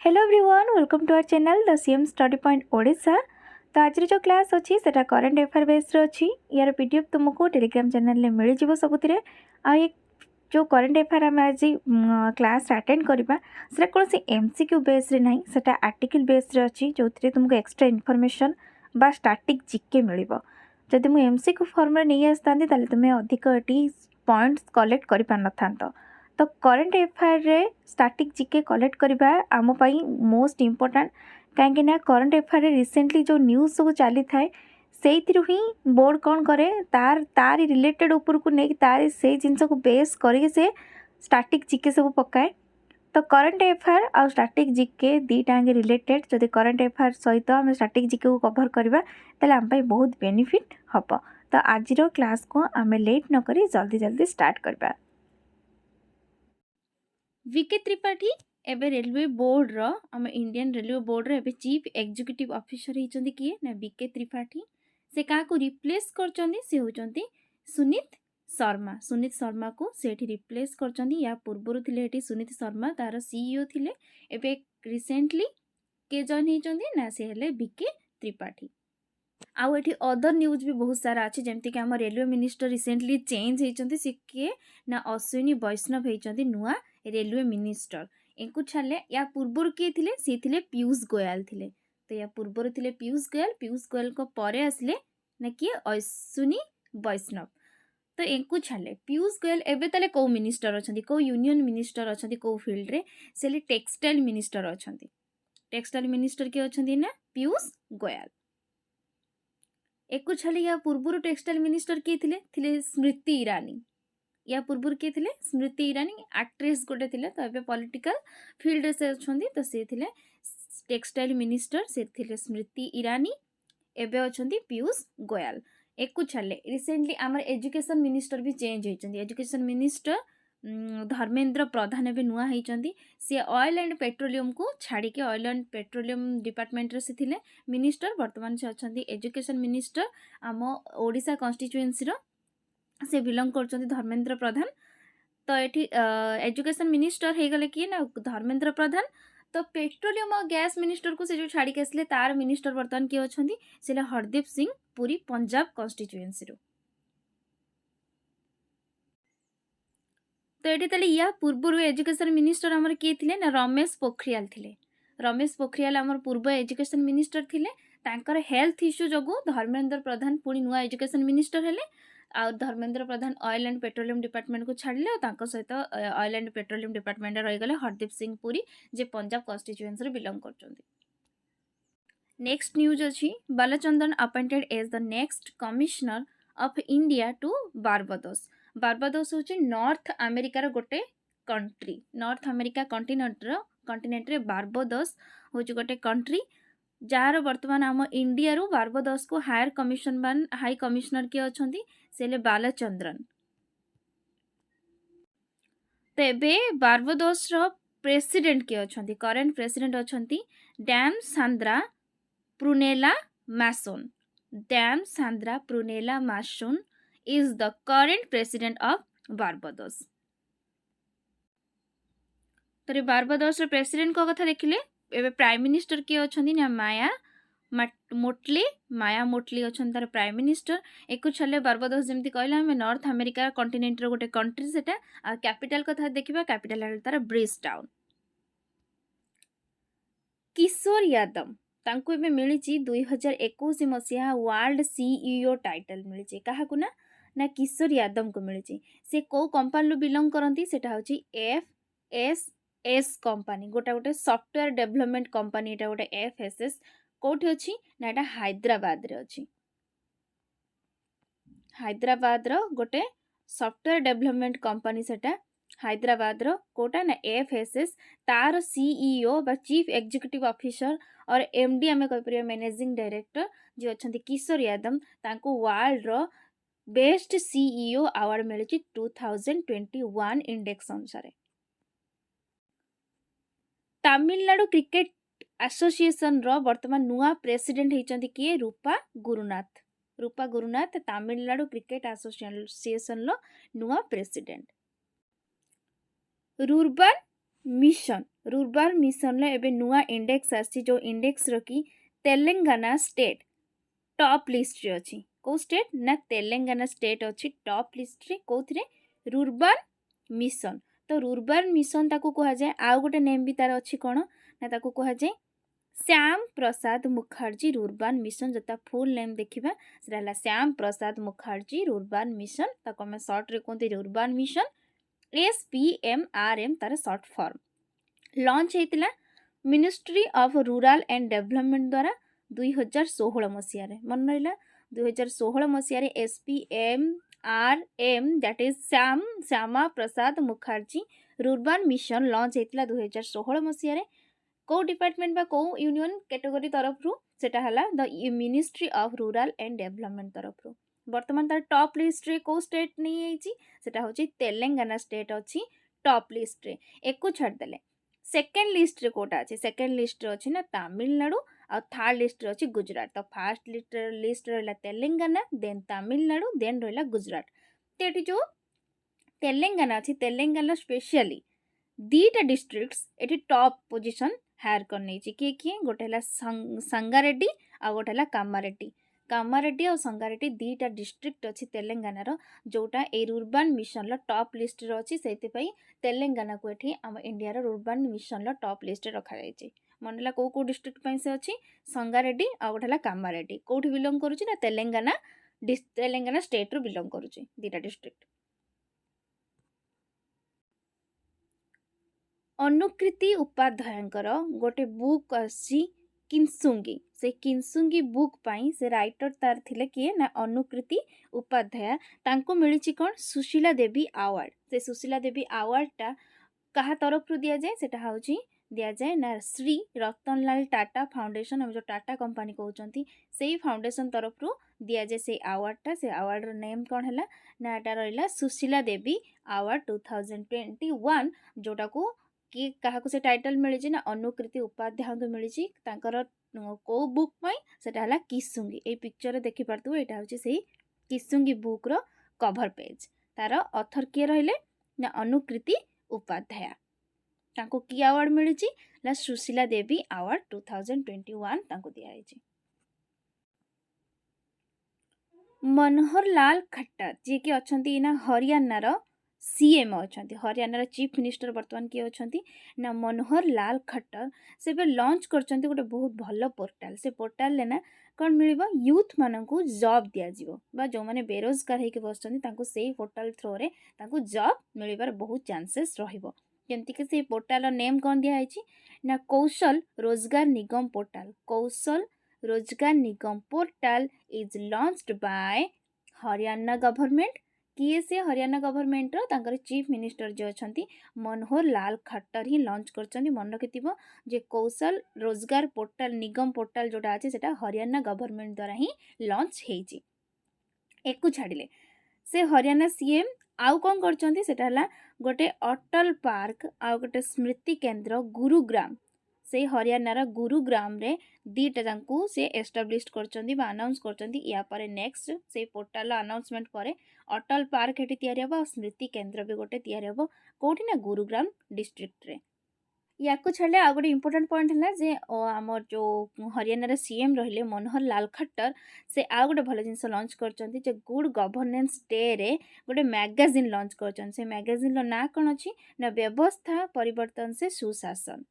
Hello everyone, welcome to our channel the CM study point Odisha. तो आज जो class अच्छी से करंट अफेयर बेस अच्छी यार पीडीएफ तुमको टेलीग्राम चैनल में मिल जाव सबुति आ जो करंट अफेयर आम आज क्लास अटेंड करवा से कौन सी एमसीक्यू बेस रे नहीं सेटा आर्टिकल बेस रे अच्छी जो तुमको एक्स्ट्रा इनफॉरमेशन बा स्टैटिक जीके मिल जदि मुझे एमसीक्यू फॉर्म नहीं आसता तुम्हें अधिक ये पॉइंट्स कलेक्ट कर पार न तो करंट अफेयर रे स्टैटिक जीके कलेक्ट करवा आम मोस्ट इम्पोर्टाट कहीं करंट अफेयर रिसेंटली जो न्यूज़ सब चली थाए से ही बोर्ड कौन करे तार रिलेटेड ऊपर को नहीं तार से जिनस को बेस करके से स्टैटिक जीके सब पकाए। तो करंट अफेयर आ स्टैटिक जीके दीटा रिलेटेड जदि करंट अफेयर सहित आम स्टैटिक जीके को कवर करवा ताले आम बहुत बेनिफिट हम। तो आज क्लास को आम लेट न करी जल्दी जल्दी स्टार्ट करवा। विके त्रिपाठी एबे रेलवे बोर्ड रो आम इंडियन रेलवे बोर्ड रो एबे चीफ एग्जीक्यूटिव ऑफिसर होइचंदी किए ना विके त्रिपाठी। से का को रिप्लेस करचंदी से होचंदी सुनीत शर्मा को सेठी रिप्लेस करचंदी। या पूर्वरु थिले हेटी सुनीत शर्मा तार सीईओ थिले। एबे रिसेंटली के जॉइन होइचंदी ना से हेले विके त्रिपाठी। आउ एठी अदर न्यूज भी बहुत सारा अच्छे जमती कि आम रेलवे मिनिस्टर रिसेंटली चेंज होइचंदी से किए ना अश्विनी वैष्णव होइचंदी नुआ रेलवे मिनिस्टर। इनको छाड़े या पूर्वर किए थिले सी थिले पीयूष गोयल थिले। तो या पूर्वर थिले पीयूष गोयल को परे आसले ना किए अश्विनी वैष्णव। तो इनको छाड़े पीयूष गोयल एबे ताले को मिनिस्टर अछंती को यूनियन मिनिस्टर अछंती को फील्ड रे से टेक्सटाइल मिनिस्टर अछंती। टेक्सटाइल मिनिस्टर के अछंती ना पीयूष गोयल। एक छाड़ी या पूर्वर टेक्सटाइल मिनिस्टर किए थिले स्मृति ईरानी। या पूर्वर किए थिले स्मृति ईरानी एक्ट्रेस गोटे थिले। तो एबे पॉलिटिकल फील्ड से अछंती तो से थिले टेक्सटाइल मिनिस्टर से थिले स्मृति ईरानी। एबे अछंती पीयूष गोयल। एक छाड़े रिसेंटली आमर एजुकेशन मिनिस्टर भी change होइचंदी। Education minister Dharmendra Pradhan एबे नुआ होइचंदी। से ऑयल एंड पेट्रोलियम को छाड़ी के ऑयल एंड पेट्रोलियम डिपार्टमेंट रे से थिले मिनिस्टर। वर्तमान से अछंती एजुकेशन मिनिस्टर आम ओडिशा कॉन्स्टिट्यूएंसी रो से बिलोंग करचंदी धर्मेंद्र प्रधान। तो ये एजुकेशन मिनिस्टर हो गले किए ना धर्मेंद्र प्रधान। तो पेट्रोलियम और गैस मिनिस्टर को से जो छाड़ी के आसले तार मिनिस्टर वर्तमान किए अछंती से हरदीप सिंह पुरी पंजाब कॉन्स्टिट्यूएंसी रो। तो ये ताले या पूर्व एजुकेशन मिनिस्टर आमर किए थिले ना रमेश पोखरियाल थिले। रमेश पोखरियाल आमर पूर्व एजुकेशन मिनिस्टर थिले। तांकर हेल्थ इश्यू जगो धर्मेंद्र प्रधान पुणी नुआ एजुकेशन मिनिस्टर हेले। आ Dharmendra Pradhan oil and petroleum department को छाड़िले और सहित ऑयल एंड पेट्रोलियम डिपार्टमेंट रही गले हरदीप सिंह पुरी जे पंजाब कॉन्स्टिट्यूएंसी बिलोंग करचंदी। नेक्स्ट न्यूज अच्छी Balachandran appointed as the next commissioner of India to Barbados. Barbados होची नॉर्थ अमेरिकार गोटे कंट्री। नॉर्थ अमेरिका कंटिनेंट रे बारबाडोस होची गोटे कंट्री जार वर्तमान आम इंडिया रू बारबाडोस को हाई कमिश्नर किए अछंती से बालाचंद्रन। तो एबे बारबाडोस रो प्रेसिडेंट किए अछंती करेंट प्रेसिडेंट अछंती dame Sandra Prunella Mason. Dame Sandra Prunella Mason is the current president of Barbados. तो बारबाडोस रो प्रेसिडेंट को कथा देखिले एबे प्राइम मिनिस्टर किए अछंती ना माया मोटली अछन तार प्राइम मिनिस्टर। एक छले बारबाडोस जेमती कहला हम नॉर्थ अमेरिका कंटिनेंट रो गोटे कंट्री सेटा। आ कैपिटल कथा देखिबा कैपिटल है तार ब्रिजटाउन। किशोर यादव तांको एबे मिलिची 2021 मसिया वर्ल्ड सीईओ टाइटल मिलिची। काहाकू ना किशोर यादव को मिलिची। से को कंपनी लो बिलोंग करंती सेटा होची एफएसएस कंपनी। गोटे सॉफ्टवेयर डेवलपमेंट कंपनी एटा गोटे एफएसएस कोठी अछि ना एटा हैदराबाद रे अछि। हैदराबाद रो गोटे सॉफ्टवेयर डेवलपमेंट कंपनी सेटा हैदराबाद रो कोटा ना एफएसएस तार सीईओ बा चीफ एग्जीक्यूटिव ऑफिसर और एमडी आमे कह परिया मैनेजिंग डायरेक्टर जे अछंती किशोर यादव तांको वर्ल्ड रो बेस्ट सीईओ अवार्ड मिलिछि 2021 इंडेक्स अनुसार। तमिलनाडु क्रिकेट एसोसिएशन रो वर्तमान नुआ प्रेसिडेंट होइचंती किए रूपा गुरुनाथ तमिलनाडु क्रिकेट एसोसिएशन लो नुआ प्रेसिडेंट। रुर्बन मिशन रुर्बान मिशन एबे नुआ इंडेक्स आसी जो इंडेक्स रखी तेलंगाना स्टेट टॉप लिस्ट रे अछि को स्टेट ना तेलंगाना स्टेट अछि टॉप लिस्ट रे कोथरे रुर्बान मिशन तो रुर्बान मिशन ताको कहा जाए आउ गोटे नेम भी तार अछि कोन ना ताको कहा जाए श्याम प्रसाद मुखर्जी रुर्बान मिशन जता फुल नेम देखिबा सेटा हला श्याम प्रसाद मुखर्जी रुर्बान मिशन ताको हम शॉर्ट रे कोंती रुर्बान मिशन SPMRM तार शॉर्ट फॉर्म लॉन्च हेतिला ministry of rural and development द्वारा 2016 मसीह मन रहा 2016 मसीह SPMRM that is Shyama Prasad Mukherjee rurban mission launch हेतिला 2016 मसीह को डिपार्टमेंट बा को यूनियन कैटेगरी तरफ रु सेटा हला the ministry of rural and development तरफ रु वर्तमान तार टॉप लिस्ट रे को स्टेट नहीं आइची सेटा होची तेलंगाना स्टेट अछि टॉप लिस्ट रे एको छाड़ देले सेकेंड लिस्ट रे कोटा अछि सेकेंड लिस्ट रे अछि ना तमिलनाडु और थर्ड लिस्ट रे अछि गुजरात तो फर्स्ट लिस्ट रहला तेलंगाना देन तमिलनाडु देन रहला गुजरात तेटी जो तेलंगाना अछि तेलंगाना स्पेशली दीटा डिस्ट्रिक्ट्स एटी टॉप पोजीशन हायर कर नै छी किए गोटे हला संगारेड्डी आ गोटे हला कामारेड्डी और संगारेड्डी दीटा डिस्ट्रिक्ट अछि तेलंगाना रो जोटा ए रुर्बान मिशन लो टॉप लिस्ट रो अछि सेति पई तेलंगाना को एठी हम इंडिया रो रुर्बान मिशन लो टॉप लिस्ट रे रखा जाय छी मनला को डिस्ट्रिक्ट पई से अछि संगारेड्डी आ गोटे हला कामारेड्डी कोठी बिलोंग करूची ना तेलंगाना स्टेट रो बिलोंग करूची दीटा डिस्ट्रिक्ट अनुकृति उपाध्यायंकर गोटे बुक आसी किंसुंगी से किंसुंगी बुक पाई से राइटर तार थिले किए ना अनुकृति उपाध्याय तांको मिलिछि कोन सुशीला देवी अवार्ड से सुशीला देवी अवार्ड टा कहा तरफ रु दिया जाए सेटा होची दिया जाए ना श्री रतनलाल टाटा फाउंडेशन हम जो टाटा कंपनी कहउचंती सेही फाउंडेशन तरफ रु दिया जाए से अवार्ड टा से अवार्ड रो नेम कोन हला ना एटा रहला सुशीला देवी अवार्ड 2021 जोटा को कि काहाको से टाइटल मिली ना अनुकृति उपाध्याय को मिली को बुक पाई सेटा हला किसुंगी ए पिक्चर देखि परतु एटा होची सेही किसुंगी बुक रो कवर पेज तार ऑथर किए रहले ना अनुकृति उपाध्याय तांको की अवार्ड मिली ना सुशीला देवी अवार्ड 2021 तांको दिया आइछि मनोहर लाल खट्टर जे कि अछंती ना हरियाणा रो सीएम अछंती हरियाणा रो चीफ मिनिस्टर वर्तमान किए अछंती ना मनोहर लाल खट्टर से बे लॉन्च करछंती गोटे बहुत भलो पोर्टल से पोर्टल ले ना कोन मिलिबो यूथ माननकु जॉब दिया जिवो बा जो माने बेरोजगार हेके बसछंती तांको सेही पोर्टल थ्रू रे तांको जॉब मिलिबार बहुत चांसेस रहिबो जेमति के से पोर्टल नेम कोन दिया आइछि ना कौशल Rozgar Nigam portal Kaushal Rozgar Nigam portal is launched by Haryana government किए से हरियाणा गवर्नमेंट रो तांकर चीफ मिनिस्टर जो अछंती मनोहर लाल खट्टर ही लॉन्च करछंती मन रखिथिबो जे कौशल रोजगार पोर्टल निगम पोर्टल जोटा अछि सेटा हरियाणा गवर्नमेंट द्वारा ही लॉन्च हेछि एको छाडिले से हरियाणा सीएम आउ कोन करछंती सेटा हला गोटे अटल पार्क आ गोटे स्मृति केंद्र गुरुग्राम से हरियाणा रा गुरुग्राम रे दीटा तांकू से एस्टाब्लिश करछंती बा अनाउंस करछंती या परे नेक्स्ट से पोर्टल अनाउंसमेंट परे अटल पार्क हेटी तयारी हबो स्मृति केंद्र भी गोटे तयारी हबो कोठी ना गुरुग्राम डिस्ट्रिक्ट रे याको छले आ गोटे इंपोर्टेंट पॉइंट हला जे हमर जो हरियाणा रे सीएम रहले मनोहर लाल खट्टर से आ गोटे भलो जिंस लॉन्च करछंती जे गुड गवर्नेंस डे रे गोटे मैगजीन लॉन्च करछन से मैगजीन रो ना कोन अछि ना व्यवस्था परिवर्तन से सुशासन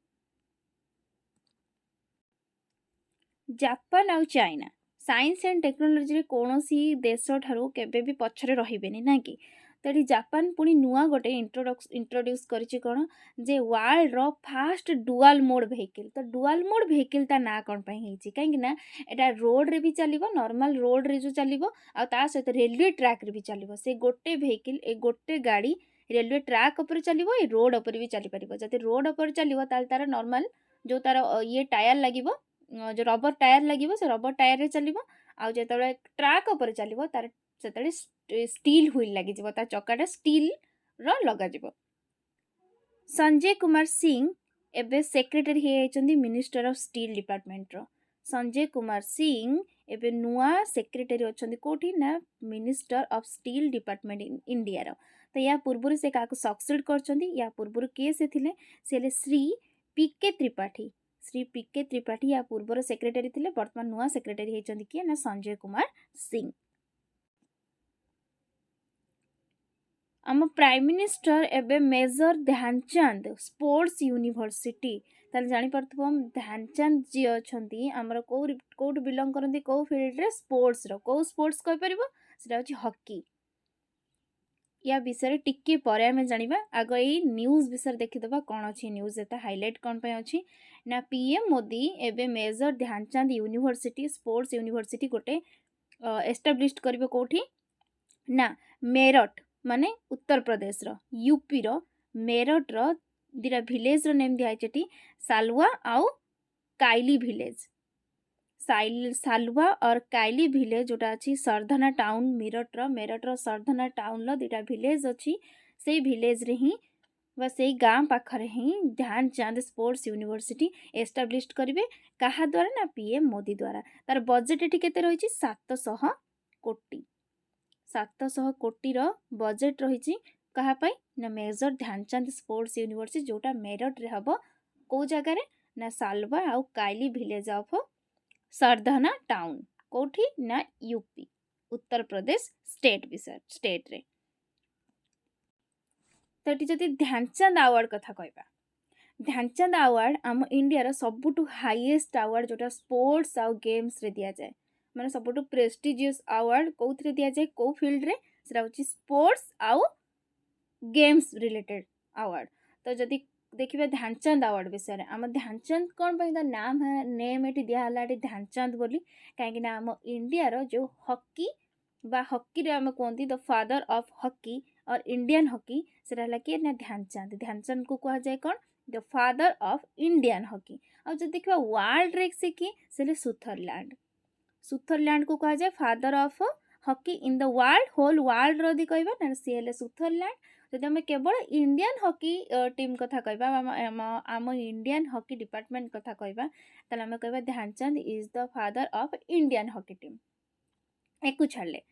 जापान आउ चाइना साइंस एंड टेक्नोलोजी रे कोनोसी देश ठारू केबे भी पछरे रहिबेनी ना कि तरी जापान पुनी नुआ गोटे इंट्रोड्यूस करिछि कोन जे वर्ल्ड रो फास्ट डुअल मोड व्हीकल तो डुअल मोड व्हीकल ता ना कोन पई हेछि काहे कि ना एटा रोड रे भी चलिबो नॉर्मल रोड रे जो चलिबो आ ता सहित रेलवे ट्रैक रे भी चलिबो से गोटे व्हीकल ए गोटे गाड़ी रेलवे ट्रैक ऊपर चलिबो ए रोड ऊपर भी चली परिबो जते रोड ऊपर चलिबो ताल तार नॉर्मल जो तार ये टायर लागिबो जो रबर टायर लगिबो से रबर टायर रे चलिबो आ जेतबे ट्रैक ऊपर चलिबो तार सेतले स्टील व्हील लागि जिवो ता चक्काटा स्टील रो लगा जिवो संजय कुमार सिंह एबे सेक्रेटरी हे आइचंदी मिनिस्टर ऑफ स्टील डिपार्टमेंट रो संजय कुमार सिंह एबे नुआ सेक्रेटरी अछंदी कोठी ना minister of steel department in India रो तो या पूर्व से क्या सक्सेड करछंती या पूर्व किए से थिले से हेले श्री पीके त्रिपाठी। श्री पीके त्रिपाठी या पूर्वर सेक्रेटरी थिले, वर्तमान नुआ सेक्रेटरी हेचंती किए ना संजय कुमार सिंह। आम प्राइम मिनिस्टर एबे मेजर ध्यानचंद स्पोर्ट्स यूनिवर्सिटी ताले जानि परथबो ध्यानचंद जी अछंती हमर कोड बिलोंग करंती को फील्ड रे स्पोर्ट्स रो को स्पोर्ट्स कहि परिबो सेटा होची हॉकी। या विषय टिके परे आमे जानिबा आग एई न्यूज़ विषय देखिदबा कोन अछि न्यूज़ एता हाइलाइट कोन पे अछि ना पीएम मोदी एबे major Dhyan Chand university sports university गोटे एस्टाब्लिश करबे कोठी ना मेरठ माने उत्तर प्रदेश रो यूपी रो मेरठ रो दिरा विलेज रो नेम दिया छेटी सालवा आउ काइली विलेज। सालवा और काइली विलेज जोटा अच्छी सरधना टाउन मेरठ रो सरधना टाउन रो दुटा विलेज अच्छी से विलेज रे ही वा से गाँ पाखरे ही ध्यानचंद स्पोर्ट्स यूनिवर्सिटी एस्टाब्लिश करिवे कहा द्वारा ना पीएम मोदी द्वारा। तार बजेट एटी केते रहिछि 700 कोटी 700 कोटी रो बजेट रहिछि कहा पाई ना मेजर ध्यानचंद स्पोर्ट्स यूनिवर्सिटी जोटा मेरठ रे हबो को जगह रे ना सालवा आउ काइली विलेज ऑफ सरधना टाउन कोठी ना यूपी उत्तर प्रदेश स्टेट रे। तो ये जदि ध्यानचंद अवार्ड कथा कहबा ध्यानचंद अवार्ड आम इंडिया रो सबुठु हाईएस्ट अवार्ड जोटा स्पोर्ट्स आउ गेम्स रे दिया जाए माने सबुठु प्रेस्टिजियस अवार्ड कोथरे दिया जाए को फील्ड रे सेटा होची स्पोर्ट्स आउ गेम्स रिलेटेड अवार्ड। तो जदि देखिए ध्यानचंद अवार्ड विषय आम ध्यानचंद कौन पर नाम है नेम ये दिहला ध्यानचंद बोली कहीं आम इंडिया रो जो हॉकी बा हॉकी रे आम कहती द फादर ऑफ हॉकी और इंडियन हॉकी से किए ना ध्यानचंद। ध्यानचंद को कहा जाए कौन the father of Indian hockey. और जब देखा वर्ल्ड रे से कि से सुथरलैंड को कहा जाए father of hockey in the world whole world री कहबा ना सी हेले सुथरलैंड। जदि आम केवल इंडियन हॉकी टीम कथा कहबा आम इंडियन हॉकी डिपार्टमेंट कथा कहबा ताले आम कहबा Dhyan Chand is the father of Indian hockey team एकु छाड़ले।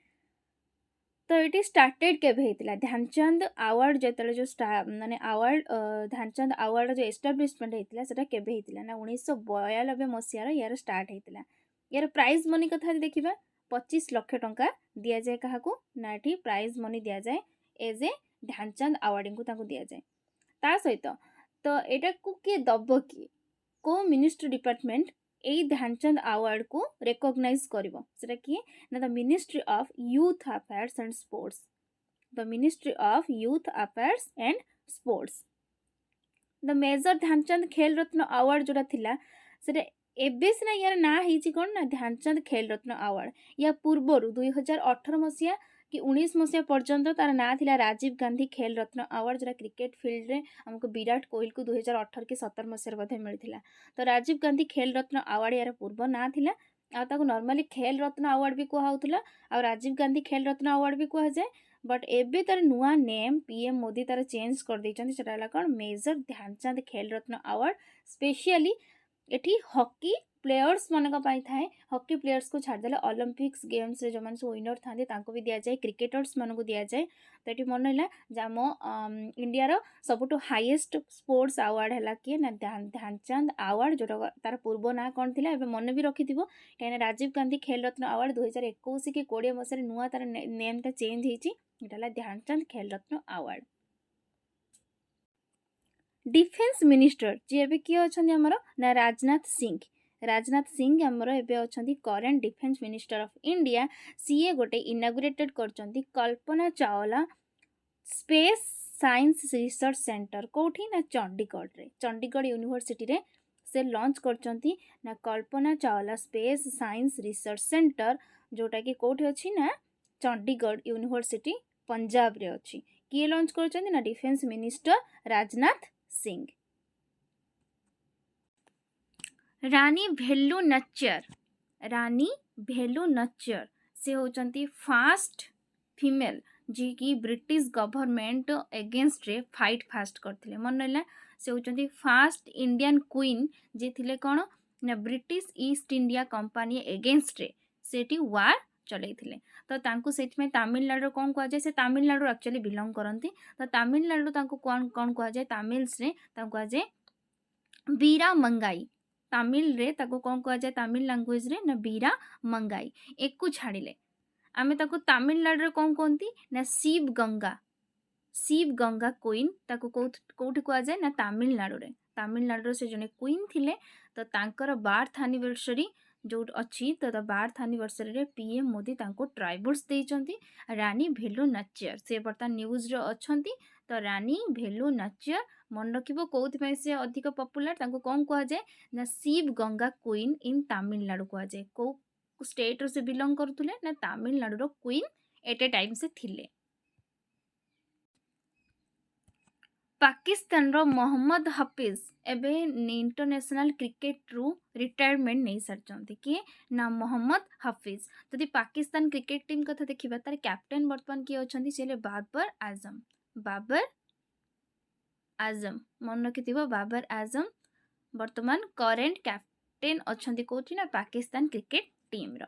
तो ये स्टार्टेड केबे हेतिला ध्यानचंद अवार्ड जेतले जो माने अवार्ड ध्यानचंद अवार्ड जो एस्टाब्लिशमेंट हेतिला सेटा केबे हेतिला ना 1992 मसिया यार स्टार्ट हेतिला। यार प्राइज मनी कथा देखिबा 25 लाख टंका दिया जाए काहाकू ना एठी प्राइज मनी दिया जाए एज ए ध्यानचंद अवार्डिंग को ताको दिया जाए। ता सहित तो एटा को के दब की को मिनिस्ट्री डिपार्टमेंट ए ध्यानचंद अवार्ड को रिकॉग्नाइज करिवो सेटा कि ना the ministry of youth affairs and sports the ministry of youth affairs and sports. The major Dhyan Chand Khel Ratna award जोटा थिला सेटा एबे सिना यार ना हिची कोन ना ध्यानचंद खेल रत्न अवार्ड या पूर्वरु 2018 मसिया कि 19 मसिया पर्यंत तार ना थिला राजीव गांधी खेल रत्न अवार्ड जोटा क्रिकेट फील्ड रे हमको विराट कोहली को 2018 कि 17 मसिया मध्ये मिलथिला। तो राजीव गांधी खेल रत्न अवार्ड यार पूर्व ना थिला आ ताको नॉर्मली खेल रत्न अवार्ड भी कुहा होतला आ राजीव गांधी खेल रत्न अवार्ड भी कुहा जाए। बट एबे तार नुआ नेम पीएम मोदी तार चेंज कर दैछन्ती सेटा हला कोन major Dhyan Chand Khel Ratna award. Specially एठी हॉकी प्लेयर्स मानक पाई थाए हॉकी प्लेयर्स को छाड़ देले ओलंपिक्स गेम्स रे जो मान विनर थांदे तांको भी दिया जाए क्रिकेटर्स मानक दिया जाए। तो एठी मन हैला जाम इंडिया रो सबुटो हाईएस्ट स्पोर्ट्स अवार्ड हैला कि ना ध्यानचंद अवार्ड जोटा तार पूर्व ना कोन थिला एबे मन भी रखिथिबो काहे राजीव गांधी खेल रत्न अवार्ड 2021 कि 20 मसरे नुआ तार नेम ता चेंज हेची एटाला Dhyan Chand Khel Ratna award. Defence minister ji एबे किए अछन्ती हमर ना राजनाथ सिंह हमर एबे अछन्ती current defence minister of India. सीए गोटे इनागुरेटेड करचन्ती Kalpana Chawla space science research centre कोठी ना चंडीगढ़ यूनिवर्सिटी रे से लॉन्च करचन्ती ना Kalpana Chawla space science research centre जोटा कि कोठी अछि ना चंडीगढ़ यूनिवर्सिटी पंजाब रे अछि। किए लॉन्च करचन्ती ना डिफेंस मिनिस्टर राजनाथ सिंह। रानी भेलु नच्चर से होचंती फास्ट फीमेल जी की ब्रिटिश गवर्नमेंट एगेंस्ट रे फाइट फास्ट करथिले मन नला से होचंती फास्ट इंडियन क्वीन जे थिले कोन ना British east India company against रे सेठी वार चलैथिले तो तांकु सेठमे तमिलनाडु कोन कुआ जाय से तमिलनाडु एक्चुअली बिलोंग करंती तो तमिलनाडु तांकु कोन कोन कुआ जाय तमिल्स रे तांकु कुआ जाय बीरा मंगाई तमिल रे ताको कोन कुआ जाय तमिल लैंग्वेज रे ना बीरा मंगाई एकु छाड़िले आमे ताको तमिलनाडु रे कोन कोंती ना शिव गंगा क्वीन ताको कोठी कुआ जाय ना तमिलनाडु रे से जने क्वीन थिले तो तांकर बार्थ एनिवर्सरी जो अच्छी तो बार्थ एनिवर्सरी रे पीएम मोदी तांको ट्राइबल्स देइचंती रानी भेलु नाचियर से बर्तमान न्यूज रे अछंती तो रानी भेलु नाचियर मन रखिबो कोउथि पय से अधिक पॉपुलर तांको कोन कुआ जाय ना शिव गंगा क्वीन इन तमिलनाडु कुआ जाय को स्टेट रो से बिलोंग करथुले ना तमिलनाडु रो क्वीन एट ए टाइम से थिले। पाकिस्तान रो मोहम्मद हफीज एबे इंटरनेशनल क्रिकेट रु रिटायरमेंट नहीं सारचंती कि ना मोहम्मद हफीज जदि पाकिस्तान क्रिकेट टीम कथा देखिबा तार कैप्टेन वर्तमान किए अछंती सेले बाबर आजम मन रखिथिबो बाबर आजम वर्तमान करेंट कैप्टेन अछंती कोठी ना पाकिस्तान क्रिकेट टीम रो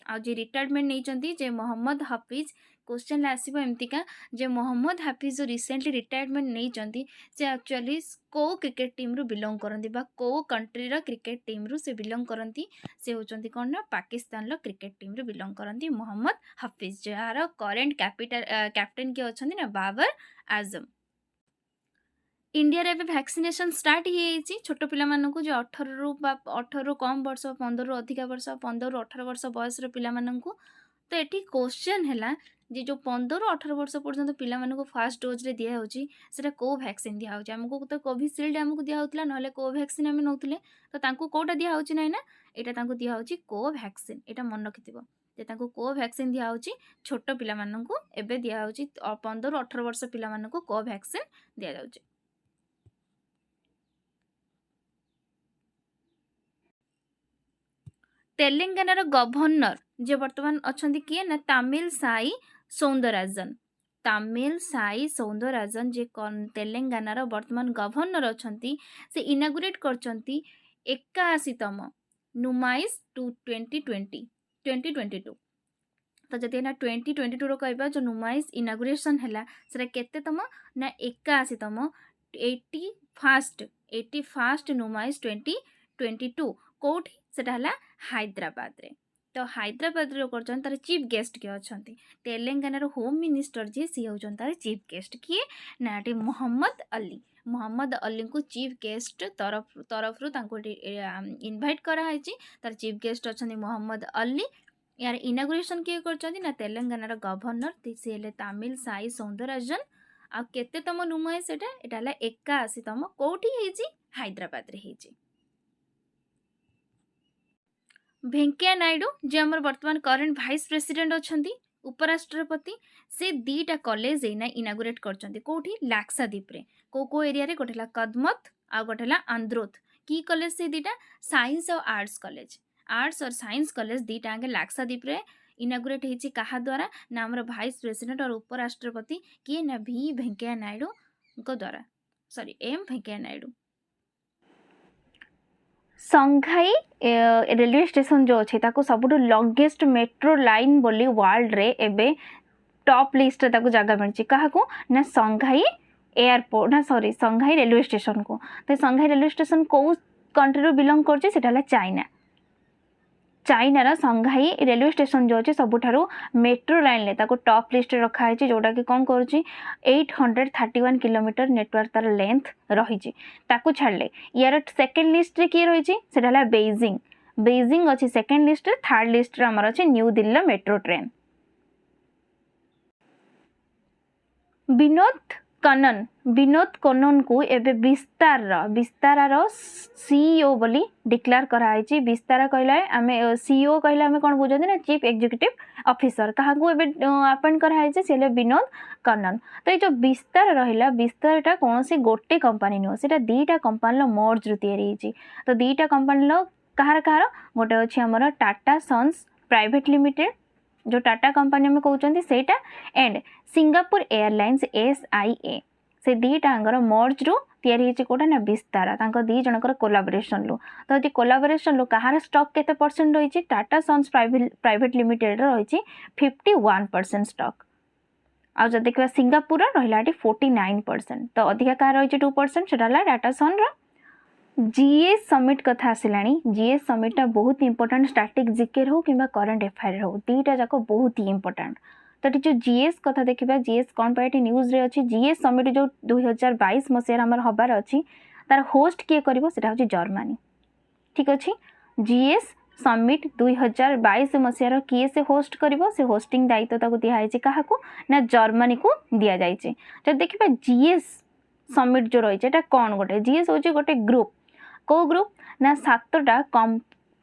आ जे रिटायरमेंट नहीं जे मोहम्मद हफीज क्वेश्चन आसो एमतीका जे मोहम्मद हफीज जो रिसेंटली रिटायरमेंट नहीं से एक्चुअली को क्रिकेट टीम रु बिलोंग करती को कंट्री रो क्रिकेट टीम रु से बिलोंग करती से होचंती कौन ना पाकिस्तान रो क्रिकेट टीम रु बिलोंग करती मोहम्मद हफीज जार करेंट कैप्टेन किए अछंती ना बाबर आजम। इंडिया रे वैक्सीनेशन स्टार्ट हो छोट पिला मानकु जो 18 रु कम वर्ष 15 रु अधिक वर्ष 15 रु 18 वर्ष बयस पिला मानकु तो एटी क्वेश्चन है जे जो 15 रु 18 वर्ष पर्यंत पिला मानकु फर्स्ट डोज रे दिया होची सेटा को वैक्सीन दिया होची हमकु तो कोविशील्ड हमकु दिया होतला नहले को वैक्सीन हम नउतले तो तांकु कोटा दिया होची नै ना एटा तांकु दिया होची को वैक्सीन एटा मन रखिथिबो जे तांकु को वैक्सीन दिया होची छोट पिला मानकु एबे दिया होची 15 रु 18 वर्ष पिला मानकु को वैक्सीन दिया जाउची। तेलंगाना गवर्नर जे वर्तमान अछंती किए ना तमिल साई सौंदरराजन जे तेलंगाना वर्तमान गवर्नर अछंती से इनागुरेट करचंती 81तम नुमाइश 2022 तो जदि ना 2022 रो कहबा जो नुमाइश इनागुरेशन हैला सेटा केतेतम ना 81तम 81st नुमाइश 2022 कोठी सेटा हला हैदराबाद रे तो हैदराबाद रे करछन तार चीफ गेस्ट के अछंती तेलंगाना रो होम मिनिस्टर जे सी होछन तार चीफ गेस्ट किए नाटी मोहम्मद अली को चीफ गेस्ट तरफ रु तांको इनवाइट करा हैची तार चीफ गेस्ट अछंती मोहम्मद अली यार इनागुरेशन किए करछंती ना तेलंगाना रो गवर्नर से हेले तमिल साई सौंदरराजन आ केतेतम नुमाय सेटा एटा हला 81तम कोठी हेची हैदराबाद रे हेची। भेंकैया नायडू जे हमर वर्तमान करेंट वाइस प्रेसिडेंट अछंती उपराष्ट्रपति से 2टा कॉलेज एना इनागुरेट करचंती कोठी लाक्सादीप रे को एरिया रे गोटेला कदमत आ गोटेला आंद्रोथ की कॉलेज से 2टा साइंस और आर्ट्स और साइंस कॉलेज 2टा आगे लाक्सादीप रे इनागुरेट हेची कहा द्वारा ना हमर वाइस प्रेसिडेंट और उपराष्ट्रपति किए ना भी भेंकैया नायडू को द्वारा एम भेंकैया नायडू। संघाई रेलवे स्टेशन जो अच्छे ताको सबुठु लॉन्गेस्ट मेट्रो लाइन बोली वर्ल्ड रे एबे टॉप लिस्ट ताको जगह मिलची कहा को ना संघाई एयरपोर्ट ना संघाई रेलवे स्टेशन को तो संघाई रेलवे स्टेशन को कंट्री रो बिलोंग करचे सेटा हला चाइना संघाई रेलवे स्टेशन जो अच्छे सबुठारु मेट्रो लाइन ले ताको टॉप लिस्ट रखा है जोटा कि कौन करुच्ची 831 किलोमीटर नेटवर्क तार लेंथ रही ताको छाड़ले यार सेकेंड लिस्ट रे किए रही सेटा बेजिंग अच्छी सेकेंड लिस्ट रे थर्ड लिस्ट रे हमर अच्छे न्यू दिल्ली मेट्रो ट्रेन। विनोद कनन को एबे विस्तार सीईओ बोली डिक्लेयर कराई विस्तार कहला आमे सीईओ कहला आमे कोन बुझते ना चीफ एग्जीक्यूटिव ऑफिसर कहा को एबे अपॉइंट कराई से विनोद कनन तो ये जो विस्तार रहिला विस्तारटा कौन सी गोटे कंपनी नुह सेटा 2टा कंपनी लो मर्ज रु तैयारी होची तो 2टा कंपनी लो कहार गोटे अच्छी हमर टाटा सन्स प्राइवेट लिमिटेड जो टाटा कंपनी में कहते सेटा एंड सिंगापुर एयरलाइंस SIA से दुईटांगर मर्ज रु तैयारी होची कोटा ना विस्तारा तांको दी जनकर कोलाबोरेशन लो तो जे कोलाबोरेशन लो कहार स्टॉक केते परसेंट रही टाटा सन्स प्राइवेट लिमिटेड रही 51% स्टॉक आ जब देखा सिंगापुर रहा 49% तो अधिका क्या रही 2% से टाटा सन जीएस समिट कथा आसला जीएस समिट बहुत इंपोर्टेंट स्टैटिक जिके हो कि करंट अफेयर हो दीटा जाक बहुत ही इंपोर्टेंट तो जो जीएस कथा देखा जीएस कौन पर न्यूज रे अच्छी जीएस समिट जो 2022 मसीह आमर हबार अच्छी तार होस्ट किए कर जर्मनी ठीक अच्छे जीएस समिट 2022 मसीहार किए से होस्ट करिवो से होस्टिंग दायित्व ताको दिया है क्या ना जर्मनी को दिया जाइए जब देखिए जीएस समिट जो रही है कौन गोटे जीएस हूँ गोटे ग्रुप को ग्रुप ना 7टा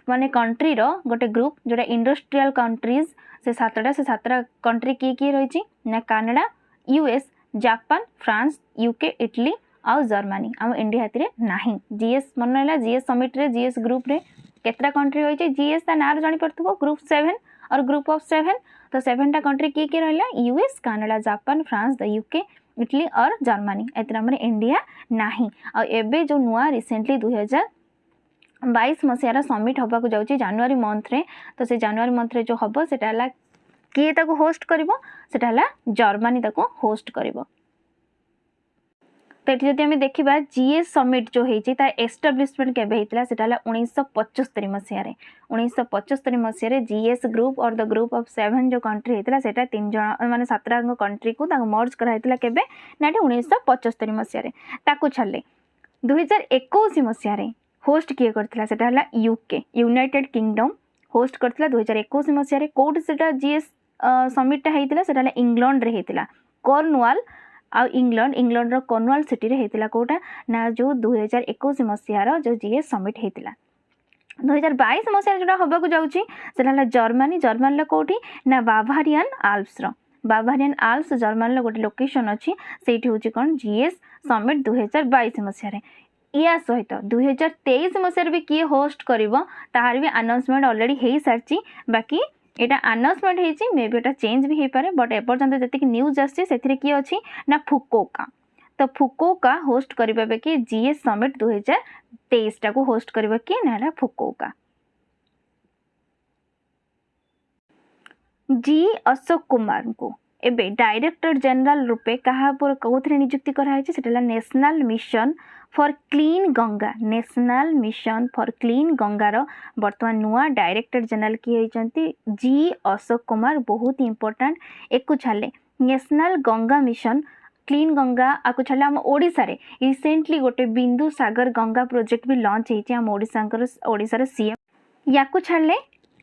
माने कंट्री रो गोटे ग्रुप जोटा इंडस्ट्रियल कंट्रीज से 7टा कंट्री किए रही ना Canada US Japan France UK Italy आउ जर्मनी आम इंडिया हाथी नहीं जीएस मन रहा जीएस समिट रे जीएस ग्रुप रे केतटा कंट्री रही जीएस ता ना जानी पड़थबो ग्रुप 7 और ग्रुप ऑफ 7 तो 7टा कंट्री किए रहा US Canada Japan France the UK Italy और जर्मनी एतिर हमर इंडिया नहीं आ एबे जो नुआ रिसेंटली 2022 मसीहार समिट होबाक जाउची जनवरी मंथ रे तो से जनवरी मंथ रे जो हबो सेटा हला किए ताको होस्ट करिवो सेटा हला जर्मनी ताको होस्ट करिवो तो ये जब देखा जीएस समिट जो होती तार एस्टाब्लिशमेंट केबे होता से 1975 मसीह 1975 मसीह जीएस ग्रुप और द ग्रुप ऑफ 7 जो कंट्री होता है 3 जन माने 7 कंट्री को मर्ज कराइला केबे ना 1975 मसीह ताकू छाड़े 2021 मसीह होस्ट किए करथिला सेटा हला यूके यूनाइटेड किंगडम होस्ट करथिला 2021 मसीह कोड सेटा जीएस समिट होता सेटा हला इंग्लैंड रे होता कॉर्नवाल आ इंग्लैंड कॉर्नवाल सिटी रे होता कोटा ना जो 2021 मसीहार जो जीएस समिट होता 2022 मसीह जोटा हबाक जाउची सेटा जर्मनी कोठी ना बावारियन आल्प्स जर्मनी गोटे लोकेशन अच्छी से कौन जीएस समिट 2022 मसीह या सहित 2023 मसीह भी किए होस्ट करिवो तार भी अनाउंसमेंट ऑलरेडी हो सारी बाकी एटा अनाउंसमेंट होती मे बी एटा चेंज भी हो पारे बट एपर्तंत जी न्यूज आसी किए अच्छी ना फुकुओका तो फुकुओका होस्ट करिबा कि जीएस समिट 2023 टाको होस्ट करिबा कि ना फुकुओका जी अशोक कुमार को एबे डायरेक्टर जनरल रूपे कहा कौन नियुक्ति कराई सेटा national mission for clean Ganga national mission for clean गंगार बर्तमान नुआ डायरेक्टर जनरल किए होती जी अशोक कुमार बहुत इंपोर्टेंट एक छाड़े national Ganga mission clean Ganga आपको छाड़े आम ओडिशा रे रिसेंटली गोटे बिंदु सागर गंगा प्रोजेक्ट भी लॉन्च होती आम ओडिशार सीएम या छाड़े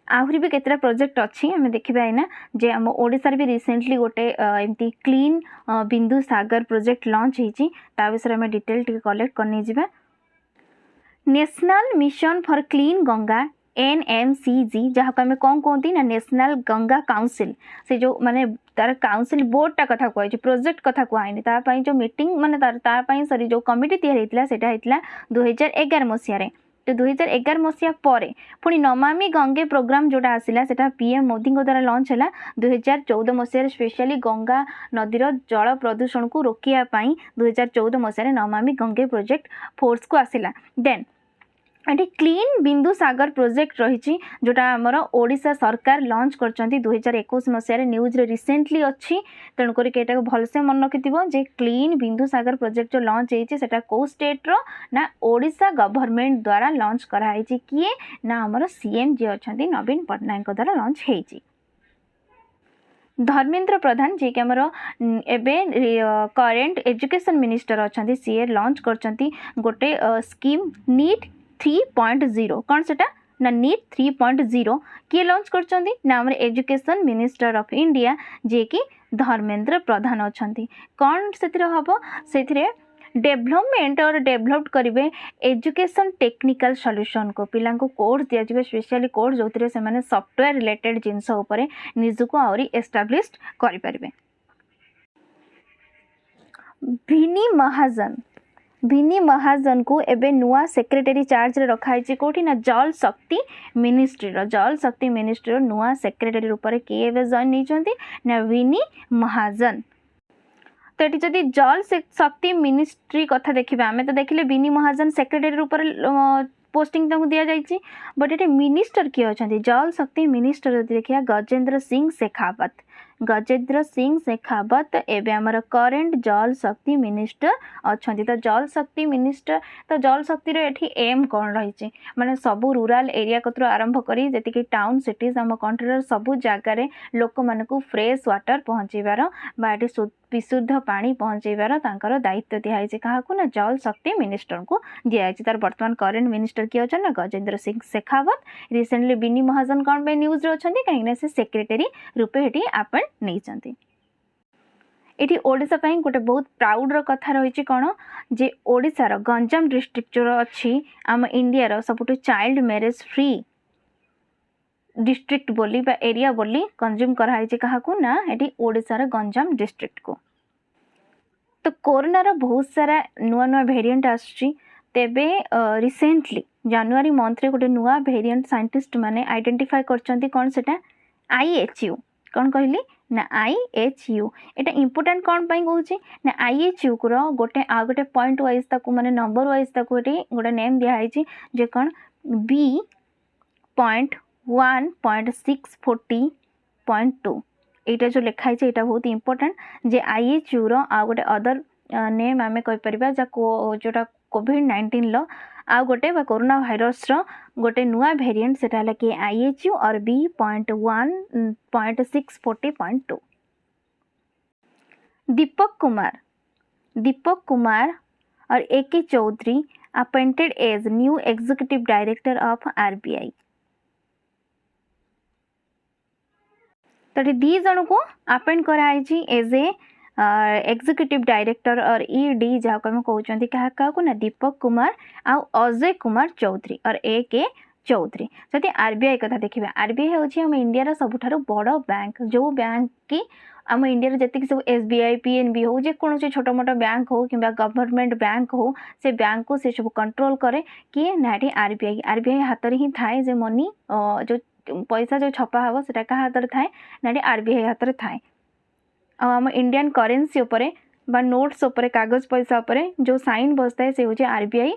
आहरी भी केतरा प्रोजेक्ट अच्छी आम देखा है ना जे आम ओडिशार भी रिसेंटली गोटे एमती क्लीन बिंदु सागर प्रोजेक्ट लॉन्च होती विषय में डिटेल टी कलेक्ट करने जावा national mission for clean Ganga NMCG जहाँ को आम कौन कहती ना नेशनल गंगा काउंसिल से जो माने तार काउंसिल बोर्डटा कथा कहु प्रोजेक्ट कथा कहनी तापाई जो मीटिंग माने तार सॉरी जो कमिटी तैयारी होता सेटा होता 2011 मसीह तो 2011 मसीहा पर पुणी नमामि गंगे प्रोग्राम जोटा आसला सेटा पीएम मोदी द्वारा लॉन्च है 2014 मसीह स्पेशली गंगा नदीर जल प्रदूषण को रोकिया 2014 मसीह नमामि गंगे प्रोजेक्ट फोर्स को आसला देन ये क्लीन बिंदु सागर प्रोजेक्ट रही जोटा आमर ओडिशा सरकार लॉन्च कर 2021 मसीह न्यूज रे रिसेंटली अच्छी तेणुक ये भलसे मन रखि जे क्लीन बिंदु सागर प्रोजेक्ट जो लॉन्च होता कौ स्टेट रो ना ओडिशा गवर्नमेंट द्वारा लॉन्च कराई किए ना आमर सीएम जी अच्छा नवीन पट्टनायक द्वारा लॉन्च होती धर्मेंद्र प्रधान जी के आमर एवं करेन्ट एजुकेशन मिनिस्टर अच्छा सी लॉन्च कर गोटे स्कीम नीट 3.0 कौन सेटा ना नीट 3.0 किए लॉन्च कर आमर एजुकेशन मिनिस्टर ऑफ इंडिया जे कि धर्मेंद्र प्रधान अच्छा कौन से हम से डेवलपमेंट और डेवलप करेंगे एजुकेशन टेक्निकल सॉल्यूशन को पिला कोर्स दि जाए स्पेशली कोर्स जो से सॉफ्टवेयर रिलेटेड जिनस निजुक आहरी एस्टाब्लिश करें भिनी महाजन को एबे नुआ सेक्रेटरी चार्ज रे रखाई कोठी ना जल शक्ति मिनिस्ट्री नुआ सेक्रेटरी रूप में किए जॉइन नहीं ना भिनी महाजन तो ये जदि जल शक्ति मिनिस्ट्री कथा देखा आम तो देखिले बिनी महाजन सेक्रेटरी रूप पोस्टिंग दि जाइए बट ये मिनिस्टर किए अच्छा जल शक्ति मिनिस्टर देखिए गजेंद्र सिंह शेखावत गजेंद्र सिंह शेखावत एवं आमर करेन्ट जल शक्ति मिनिस्टर अच्छा तो जल शक्ति मिनिस्टर तो जल शक्ति ये एम कौन रही माने सबू रूराल एरिया कतर आरंभ करी जी टाउन सिटीज आम कंट्रीर सबू जगार लोक मानक फ्रेश वाटर पहुँचार विशुद्ध पानी पहुँचार तांकर दायित्व दिखाई क्या ना जल शक्ति मिनिस्टर को दिखाई तार बर्तमान करेन्ट मिनिस्टर किए अच्छा ना गजेंद्र सिंह शेखावत रिसेंटली बिनी महाजन कौन पे न्यूज रे अच्छा कहीं से सेक्रेटरी रूपे ये आपन नहीं ये ओडिशा पई गोटे बहुत प्राउड रो कथा रही कौन जे ओडिशार गंजाम डिस्ट्रिक्ट जो अच्छी आम इंडिया सबुठ चाइल्ड मैरेज फ्री डिस्ट्रिक्ट बोली बा एरिया बोली कंज्यूम कराई क्या ना ये ओडिशार गंजाम डिस्ट्रिक्ट को। तो कोरोनार बहुत सारा नुआ नुआ वेरिएंट आसुची तेबे रिसेंटली जनवरी मंथ रे गोटे नुआ वेरिएंट साइंटिस्ट माने आइडेंटिफाई करचंती कौन सेटा IHU कौन कहली ना IHU एटा इंपोर्टेंट कौन पाई कहूची ना IHU को गोटे आ गोटे पॉइंट वाइज ताकू माने नंबर वाइज ताकू एटी गोटे नेम दिया है जे कौन B.1.640.2 एटा जो लिखाई है एटा बहुत इंपोर्टेंट जे IHU रो आ गोटे अदर नेम आमे कहि परिबा जोटा कोविड-19 लो आ गोटे बा कोरोना भाइरस रो गोटे नुआ वेरिएंट सेटा हला कि IHU और B.1.640.2। दीपक कुमार और AK Chaudhary appointed as new executive director of RBI। तो दी जन को अपॉइंट कराई एज ए एग्जीक्यूटिव डायरेक्टर और ED जहाँ को कहते क्या ना दीपक कुमार आउ अजय कुमार चौधरी और AK चौधरी। जदि RBI कथा देखिए RBI हूँ आम इंडिया सबुठारु बड़ बैंक जो बैंक की आम इंडिया जति सब SBI PNB हो जेकोसी छोट मोट बैंक हो कि गवर्नमेंट बैंक हो से बैंक को से सब कंट्रोल करे किए ना RBI हाथ में ही थाए जे मनी जो पैसा जो छपा हम से हाथ में थाए ना RBI हाथ में थाए आम इंडियन करेन्सी उपरे बा नोट्स उपरे कागज पैसा उपरे जो साइन बसता है से हूँ RBI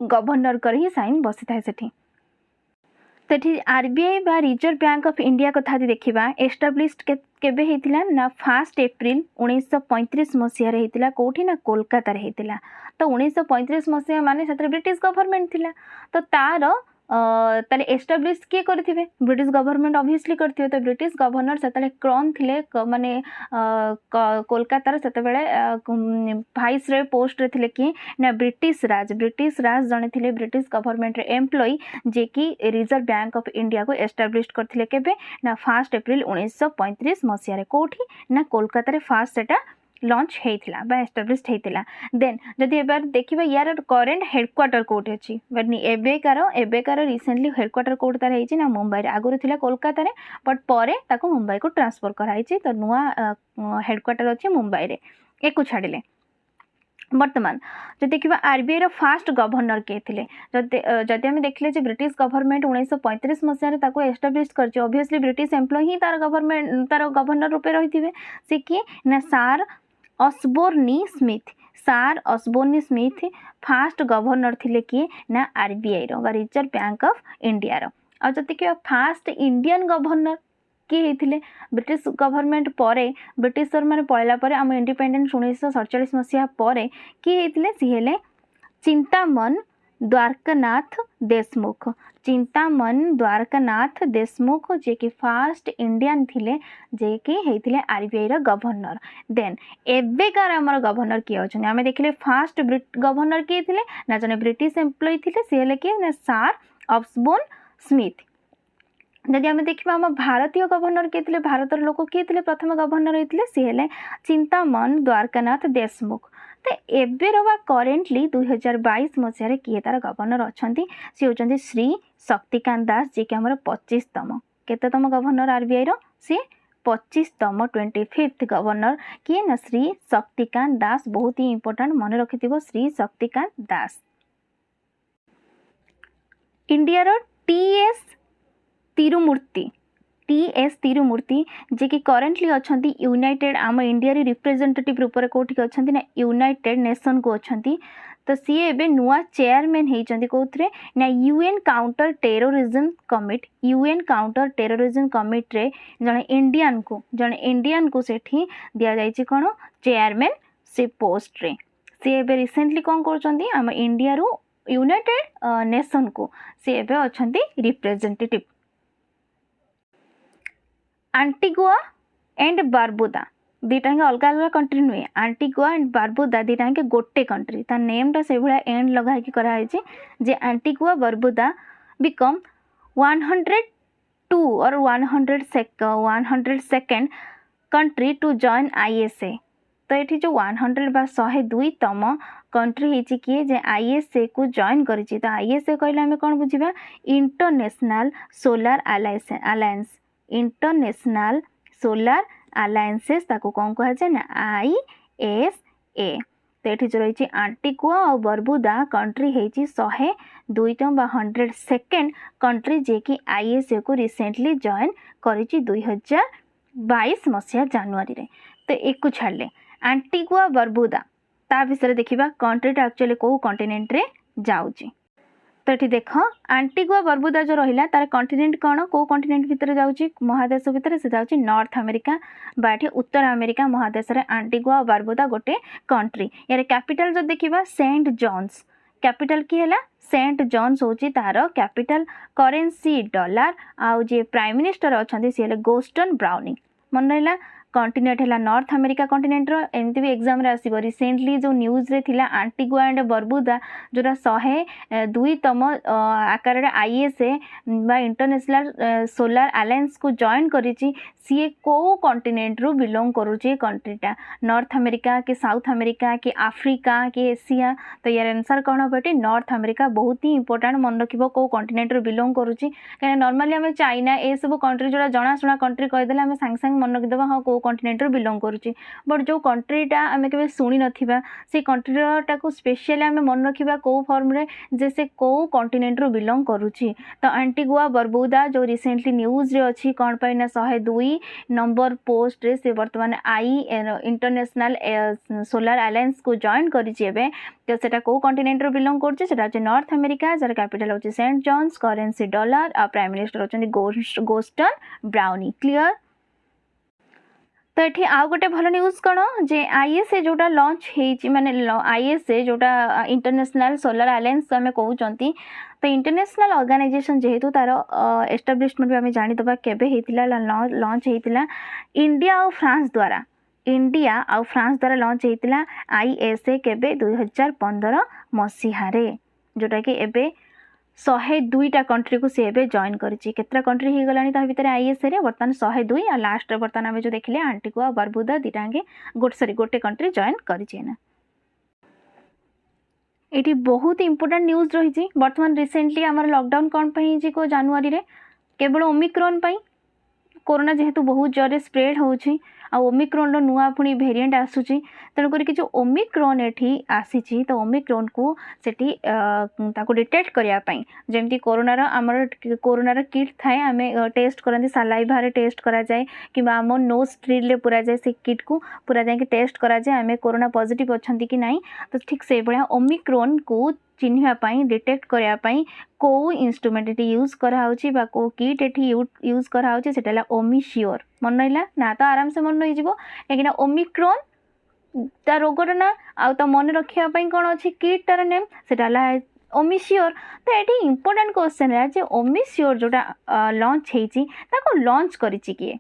गवर्नर कर ही साइन बसी था सेठी। तो RBI बा रिजर्व बैंक ऑफ इंडिया कथा देखा एस्टाब्लिश्ड केबे हेतिला ना 1 एप्रिल 1935 मसीह रे हेतिला कोठी ना कोलकाता रे हेतिला। तो 1935 मसीहा माने सतरे ब्रिटिश गवर्नमेंट थिला तो तार ताले एस्टाब्लिश किए करथिबे ब्रिटिश गवर्नमेंट ऑब्वियसली करथिबे। तो ब्रिटिश गवर्नर सेतले क्रॉन थिले माने कोलकाता रे सेते बेले वाइस रे पोस्ट रे थिले कि ना ब्रिटिश राज जने थिले ब्रिटिश गवर्नमेंट रे एम्प्लॉय जे कि रिजर्व बैंक ऑफ इंडिया को एस्टाब्लिश करथिले केबे ना 1 एप्रिल 1935 मसीहा रे कोठी ना कोलकाता रे फास्ट सेटा लॉन्च होता बा एस्टाब्लिश होता। देन जदि एबार देखिबा यार करेन्ट हेडक्वार्टर कोठी अछि बट एबेकार रिसेंटली हेडक्वार्टर कोड तार हेछि ना मुंबई रे आगुरु थिला कोलकाता रे बट परे ताको मुंबई को ट्रांसफर कराइछि। तो नुआ हेडक्वार्टर अछि मुंबई रे एको छाडिले। वर्तमान जो देखिबा RBI रो फास्ट गवर्नर के थिले जदि हम देखले जे ब्रिटिश गवर्नमेंट 1935 मसीह रे ताको एस्टाब्लिश करछि ऑब्वियसली ब्रिटिश एम्प्लॉय ही तार गवर्नर रूपे रहिथिबे से कि ना सर ऑसबोर्नी स्मिथ फास्ट गवर्नर थिले कि ना RBI रो बा रिजर्व बैंक ऑफ इंडिया रो। आ जति कि फास्ट इंडियन गवर्नर किए होते ब्रिटिश गवर्नमेंट परे ब्रिटिशर मैंने पलैला आम इंडिपेंडेंस 1947 मसीहा पर किए होते सी हेले चिंतामन द्वारकानाथ देशमुख जे कि फास्ट इंडियन थिले जे कि होते RBI रो गवर्नर। देन एवेकार आमर गवर्नर किए अच्छा आम देखिले फास्ट गवर्नर किए थिले ना जने ब्रिटिश एम्प्लॉय थिले सी हेले कि ना सर ऑसबोर्न स्मिथ। जदि आम देखा आम भारतीय गवर्नर किए थे भारतर लोक किए प्रथम गवर्नर होते सी हेले चिंतामन द्वारकानाथ देशमुख। तो एबेर बा करेन्टली 2022 मसीह किए तार गवर्नर अच्छा सी होती श्री शक्तिकांत दास जी कि आम 25तम केतम गवर्नर RBI रो सी 25तम 25th गवर्नर किए ना श्री शक्तिकांत दास। बहुत ही इंपोर्टेंट मन रखि श्री शक्तिकांत दास। इंडिया रो TS टी.एस. तिरुमूर्ति जे कि करेन्टली अछंती यूनाइटेड आम इंडिया रे रिप्रेजेंटेटिव रूप में कोठी अछंती ना यूनाइटेड नेशन को अछंती। तो सी एबे नुआ चेयरमैन होइचंती कोथरे ना UN counter terrorism commit. UN counter terrorism commit रे जने इंडियन को सेठी दिया जायछि कोन चेयरमैन से पोस्ट रे। सी एबे रिसेंटली कोन करचंती आम इंडिया रो यूनाइटेड नेशन को सी एबे अछंती रिप्रेजेंटेटिव। आंटिगुआ एंड बारबुदा दुईटा अलग अलग कंट्री नुहे। आंटिगुआ एंड बारबुदा दुईटा गोटे कंट्री ता नेमटा से भाया एंड लगाई कराई जे आंटिगुआ बारबुदा बिकम 102 और 102nd country to join ISA. तो ये जो 100 बा 102तम कंट्री है किए जे आईएसए को जॉइन करिछि। तो आईएसए कहले हमें कौन बुझिबा international solar alliance. International solar alliances ताको कौन कहा जाए ना आईएसए। तो ये जो रही आंटिगुआ और बारबुदा कंट्री है 102 बा 102nd कंट्री जे कि आईएसए को रिसेंटली जॉइन करिछि 2022 मसीहा जनवरी रे। तो एक को छाड़ले आंटिगुआ बारबुदा ता विषय देखिबा कंट्रीटा एक्चुअली को कॉन्टिनेंट रे जाउची। तो ये देख आंटिगुआ बारबुदा जो रहिला तार कॉन्टिनेंट कौन को कॉन्टिनेंट भितर जाउची महादेश भितर से जाउची नॉर्थ अमेरिका बा उत्तर अमेरिका महादेश रे आंटिगुआ बारबुदा गोटे कंट्री। यार कैपिटल जो देखिबा सेंट जॉन्स। कैपिटल की हैला सेंट जॉन्स होची तार कैपिटल। करेंसी डॉलर आउ जे प्राइम मिनिस्टर अछंती से गोस्टन ब्राउनिंग। मन रहिला कॉन्टिनेंट है नॉर्थ अमेरिका कॉन्टिनेंट एमती भी एग्जाम रे आसीबो। रिसेंटली जो न्यूज रे थिला आंटिगुआ एंड बारबुदा जोरा 102तम आकार आईएसए बा इंटरनेशनल सोलार अलायंस को जॉइन करिछि। सी को कॉन्टिनेंट रू बिलोंग करूछि कंट्रीटा नॉर्थ अमेरिका कि साउथ अमेरिका कि आफ्रिका कि एशिया। तो यार आंसर कौन बेटे नॉर्थ अमेरिका। बहुत ही इंपोर्टेंट मन रखिबो को कॉन्टिनेंट रू बिलोंग करूछि कहीं नॉर्मली हमें चाइना ए सब कंट्री जोड़ा जनाशुना कंट्री कहीदेले हमें सांगे सांगे मन रखिदेबा हाँ को कंटिनेंट रू बिलोंग करुच्ची। बट जो कंट्रीटा आम के शुणी नथिबा से कंट्रीटा को स्पेशली आम मन रखा कौ फॉर्म रे जे से कौ कंटिनेंट रू बिलोंग करुच्ची। तो आंटिगुआ बारबुदा जो रिसेंटली न्यूज रे अच्छी कौन पाई ना 102 नंबर पोस्ट रे से वर्तमान इंटरनेशनल सोलार अलायंस को जॉइन करिछि एबे। तो सेटा को कंटिनेंट रू बिलोंग करछि सेटा अछि नॉर्थ अमेरिका जार कैपिटल अछि सेंट जॉन्स। करेंसी डॉलर आ प्राइम मिनिस्टर अछंती गोस्टन ब्राउनी। क्लियर। तो ये आउ गोटे भल न्यूज कौन जे आईएसए जोटा लॉन्च होती माने आईएसए जोटा इंटरनेशनल सोलार अलायंस आम कहते। तो इंटरनेशनल ऑर्गेनाइजेशन जेहेतु तार एस्टाब्लिशमेंट भी आम जानीदबा केबे होइतिला लॉन्च होइतिला इंडिया और फ्रांस द्वारा। इंडिया और फ्रांस द्वारा लॉन्च होइतिला आईएसए केबे 2015 मसीहा रे जोटा कि एबे 102टा कंट्री को सी एबे जॉइन करिछि। केतरा कंट्री हो गलानी ता भितर आईएसए रे वर्तमान 102 आ लास्ट वर्तमान आमे जो देखिले आंटिगुआ बारबुदा दिटांगे गोटे कंट्री जॉइन करिछि ना। एटी बहुत इंपोर्टेंट न्यूज रही वर्तमान रिसेंटली आमर लॉकडाउन कौन पाई को जनवरी रे केवल ओमिक्रॉन पाई। कोरोना जेहेतु बहुत जोरे स्प्रेड होउछि आ ओमिक्रॉन रो नुआ पुणी वेरिएंट आसुची तेणुक जो ओमिक्रॉन एठी आसी तो ओमिक्रॉन को सेठी ताको डिटेक्ट करिया पई जेमती कोरोनार आमर कोरोनार किट थाए आमे टेस्ट करंती सालाइभा रे टेस्ट करा जाए कि आम नोज स्ट्रील रे पूरा जाए से किट को पूरा जाए टेस्ट करा जाए आमे कोरोना पॉजिटिव अछंती कि नहीं। तो ठीक से भलिया ओमिक्रॉन को चिन्हिया पाई डिटेक्ट करिया पाई को इंस्ट्रूमेंट एटी यूज करा होची बा को किट एटी यूज करा होची सेटा ला ओमिश्योर। मन रहिला ना तो आराम से मन रही जिवो लेकिन ओमिक्रॉन ता रोगर ना आ तो मन रखिया पाई कोन अछि किट तार नेम सेटा ला ओमिश्योर। तो एटी इंपोर्टेंट क्वेश्चन है जे ओमिश्योर जोटा लॉन्च हेची ताको लॉन्च करिछि किए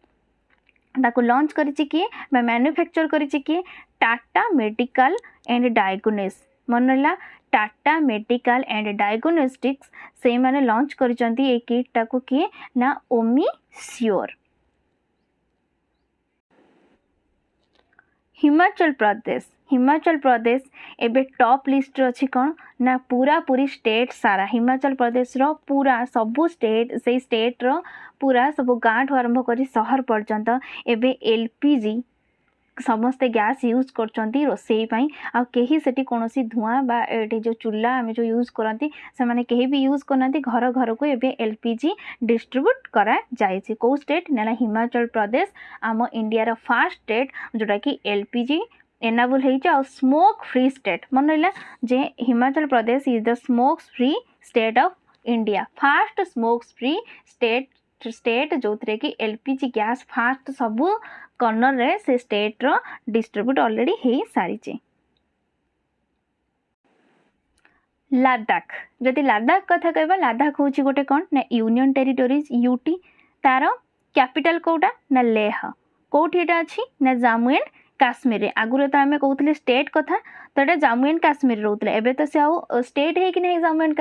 ताको लॉन्च करिछि किए बा मैन्युफैक्चर करिछि किए टाटा मेडिकल एंड डायग्नोसिस। मन रहिला टाटा मेडिकल एंड डायग्नोस्टिक्स से माने लॉन्च करिसंती ए किट टाको किए ना ओमिश्योर। हिमाचल प्रदेश एबे टॉप लिस्ट अच्छी कौन ना पूरा पूरी स्टेट सारा हिमाचल प्रदेश रो पूरा सबू स्टेट से स्टेट रो पूरा सब गाँठ आरंभ करी शहर पर्यंत एबे एलपीजी समस्ते गैस यूज करछंती रोसई पई आ केही सेठी कोनोसी धुआं बा एटी जो चूल्हा आमे जो यूज करंती से माने केही भी यूज करनांती घर घर को एबे एलपीजी डिस्ट्रीब्यूट करा जायछि को स्टेट नेला हिमाचल प्रदेश आम इंडिया रो फर्स्ट स्टेट जोटा कि एलपीजी एनाबल हो स्मोक फ्री स्टेट मन रहा जे Himachal Pradesh is the smoke free state of India first smoke free state जो थे कि एलपीजी गैस फास्ट सबू कर्नर रे से स्टेट रो डिस्ट्रीब्यूट ऑलरेडी हो सारी। लद्दाख जदि लद्दाख कथा कहबा लद्दाख हूँ गोटे कौन ना यूनियन टेरिटोरीज यूटी तार कैपिटल कोटा ना लेह कोठी एटा अछि ना जम्मू एंड काश्मीर रे आगुरे तो आमे कहउतले स्टेट कथा तो एटा जम्मू एंड काश्मीर रहउतले एबे तो से आउ स्टेट है कि नहीं जम्मू एंड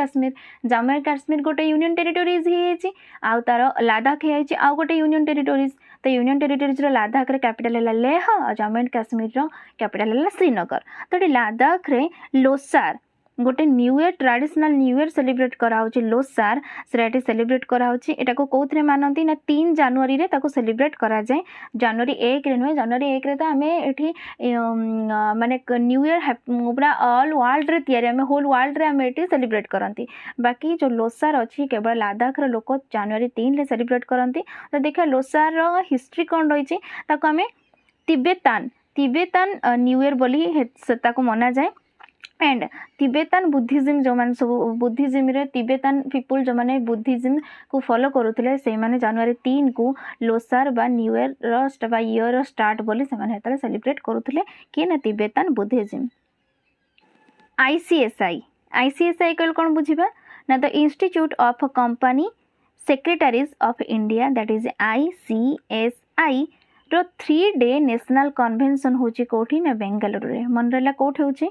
काश्मीर गोटे यूनियन टेरिटोरीज ही आउ तार लद्दाख है आउ गोटे यूनियन टेरिटोरीज तो यूनियन टेरिटोरीज रो लद्दाख रे कैपिटल है लेह और जम्मू एंड काश्मीर रो कैपिटल है श्रीनगर तो लद्दाख रे लोसार गोटे new year traditional new year celebrate कराउछि लोसार सेराटी सेलिब्रेट कराउछि एटा को कोथरे मानंती ना 3 जनवरी रे ताको सेलिब्रेट करा जाय जनवरी 1 रे नुहे जनवरी 1 रे तो आमे एठी माने न्यू ईयर पूरा ऑल वर्ल्ड रे तयारी आमे होल वर्ल्ड रे आमे एठी सेलिब्रेट करंती बाकी जो लोसार अछि केवल लद्दाख रे लोक जनवरी 3 रे सेलिब्रेट करंती तो देखा लोसार रो हिस्ट्री कोन रही छि ताको आमे तिब्बतन न्यू ईयर बोली ताको मना जाय एंड तिब्बतन बुद्धिज्म जो मान सब बुद्धिज्म रे तिब्बतन पीपल जो माने बुद्धिज्म को फॉलो करूथिले से माने जनवरी 3 को लोसार बा न्यू ईयर रस्ट बा ईयर स्टार्ट बोली से माने हेतले सेलिब्रेट करूथिले कि ना तिब्बतन बुद्धिज्म। आईसीएसआई कल कोन बुझिबा ना the institute of company secretaries of India that is ICSI रो 3 डे नेशनल कन्वेंशन होची कोठी ना बेंगलुरु रे मन रहला कोठ होची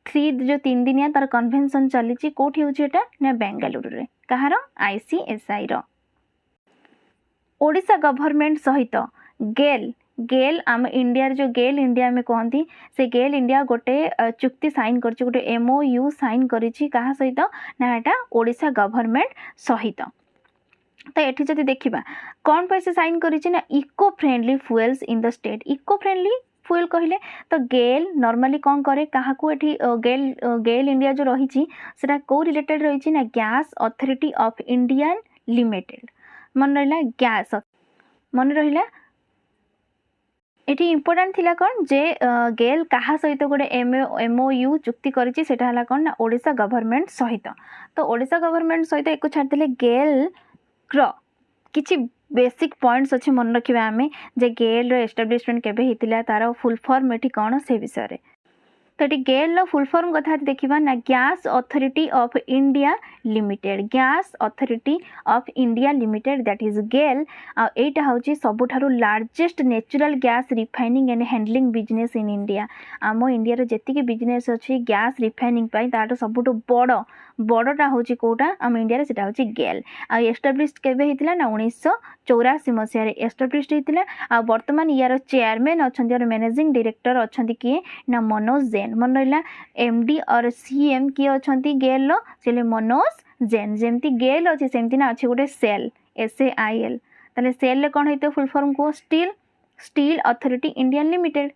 3 जो 3 दिनिया तार कन्वेंशन चली कोठी होची एटा ना बेंगलुरु रे कहार आईसीएसआई रो। ओडिशा गवर्नमेंट सहित गेल आम इंडिया जो गेल इंडिया में कहती से गेल इंडिया गोटे चुक्ति साइन करछि गोटे एमओयू साइन करिछि कहा सहित ना एटा ओडिशा गवर्नमेंट सहित तो ये जब देखा कौन पैसे साइन करिछि ना eco friendly fuels in the state eco friendly fuel कहले तो गेल नॉर्मली कौन करे कहा को एठी गेल इंडिया जो रही सेटा को रिलेटेड रही ना gas authority of India limited मन रहा गैस मन रहा एटी इम्पोर्टेंट थिला कौन जे गेल कहा सहित गोटे एमओयू चुक्ति करिछि सेटा हला कौन ना ओडिशा गवर्नमेंट सहित तो ओडिशा गवर्नमेंट सहित एको छाड़देले गेल किछि बेसिक पॉइंट्स अच्छे मन रखा आम जे गेल रो एस्टाब्लिशमेंट केबे हितिला तार फुल फॉर्म एठी कौन से विषय रे तो ये गेल रो फुल फॉर्म कथा देखिबा ना gas authority of India limited gas authority of India limited that is GAIL एटा होची सबुठारु largest natural gas refining and handling business in India आम इंडिया रो जेतिकी बिजनेस अछि गैस रिफाइनिंग पई ताटो सबुठु बड़टा होची कोटा आम इंडिया रे सेटा होची गेल आ एस्टाब्लिश्ड केबे हितिला ना 1984 मसिया रे एस्टाब्लिश्ड हितिला आ वर्तमान यार चेयरमैन अछंती और मैनेजिंग डायरेक्टर अछंती किए ना मनोज जैन मन रहा एमडी और सीएम किए अछंती गेल लो सेले मनोज जैन जेमती गेल अछि सेमती ना अछि गोटे सेल SAIL तले सेल ले कोन हेते फुल फॉर्म को steel authority Indian limited.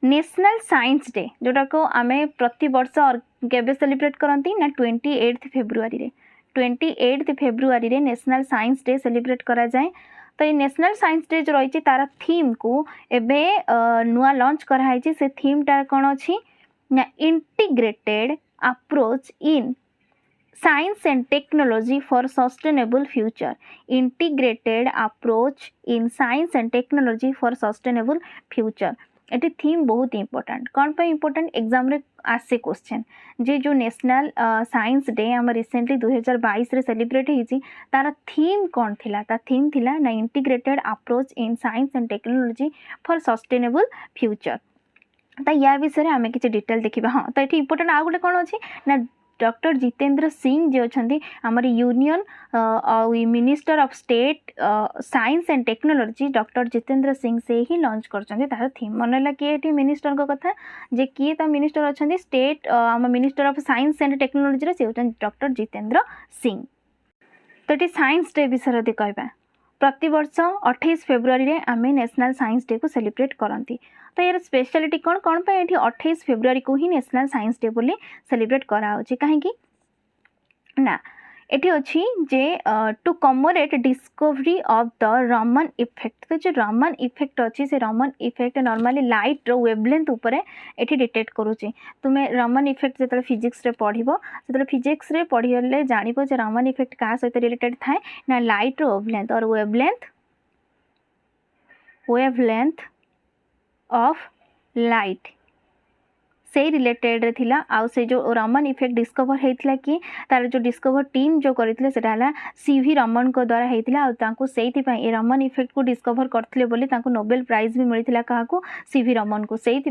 National science day जोटा को आमे प्रति वर्ष केबे सेलिब्रेट करंती ना 28 फेब्रुआरी रे 28 फेब्रुआरी रे नेशनल साइंस डे सेलिब्रेट करा जाए तो ये नेशनल साइंस डे जो रही तार थीम को एबे नुआ लॉन्च कराई से थीम टा कौन अच्छी ना integrated approach in science and technology for sustainable future integrated approach in science and technology for sustainable future ये थीम बहुत इंपोर्टेंट कौन पे इंपोर्टेंट एग्जाम रे आसे क्वेश्चन जे जो नेशनल साइंस डे आम रिसेंटली 2022 रे सेलिब्रेट होती तार थीम कौन थिला ता थीम थिला ना integrated approach in science and technology for sustainable future तो या विषय आम किसी डिटेल देखा हाँ तो ये इंपोर्टेंट आ गोटे कौन अच्छी ना डॉक्टर जितेंद्र सिंह जी अच्छा आमर union minister of state science and technology doctor Jitendra Singh से ही लॉन्च करछन्ती तार थीम मन है किए मिनिस्टर को कथा जे किए ता मिनिस्टर अच्छा स्टेट आम minister of science and technology से होती डॉक्टर जितेंद्र सिंह तो ये साइंस डे विषय कहवा प्रतिवर्ष 28 फेब्रुआरी रे आमे नेशनल साइंस डे को सेलिब्रेट करती। तो यार स्पेशलिटी कौन कौन पे ये 28 फेब्रुआरी को ही नेशनल साइंस डे बोली सेलिब्रेट कराऊँगी कहीं ना एटी अच्छी जे to commemorate discovery of the Raman effect. तो जो रमन इफेक्ट अच्छी से रमन इफेक्ट नॉर्मली लाइट रो वेवलेंथ ऊपर एटी डिटेक्ट करुच्ची। तुम्हें रमन इफेक्ट जो फिजिक्स रे पढ़ो से फिजिक्स रे पढ़ले जानव जे रमन इफेक्ट क्या सहित रिलेटेड थाए ना लाइट रो वेवलेंथ और वेवलेंथ ऑफ लाइट से रिलेटेड रे थिला। आउ से जो रमन इफेक्ट डिस्कवर होता कि तार जो डिस्कवर टीम जो करते सीवी रमन को द्वारा होता से रमन इफेक्ट को डिस्कवर करते बोली नोबेल प्राइज भी मिलता क्या सीवी रमन को से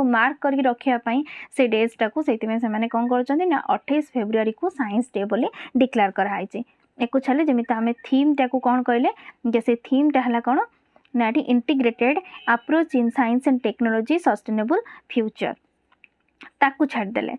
मार्क करके रखापी से डेजटा को से कौन कर 28 फेब्रुआरी को साइंस डे बोली डिक्लेयर कराई। एक छाले जमी आम थीम टाक कौन कहले से थीमटा है कौन ना integrated approach in science and technology sustainable future ताकू छाड़देले।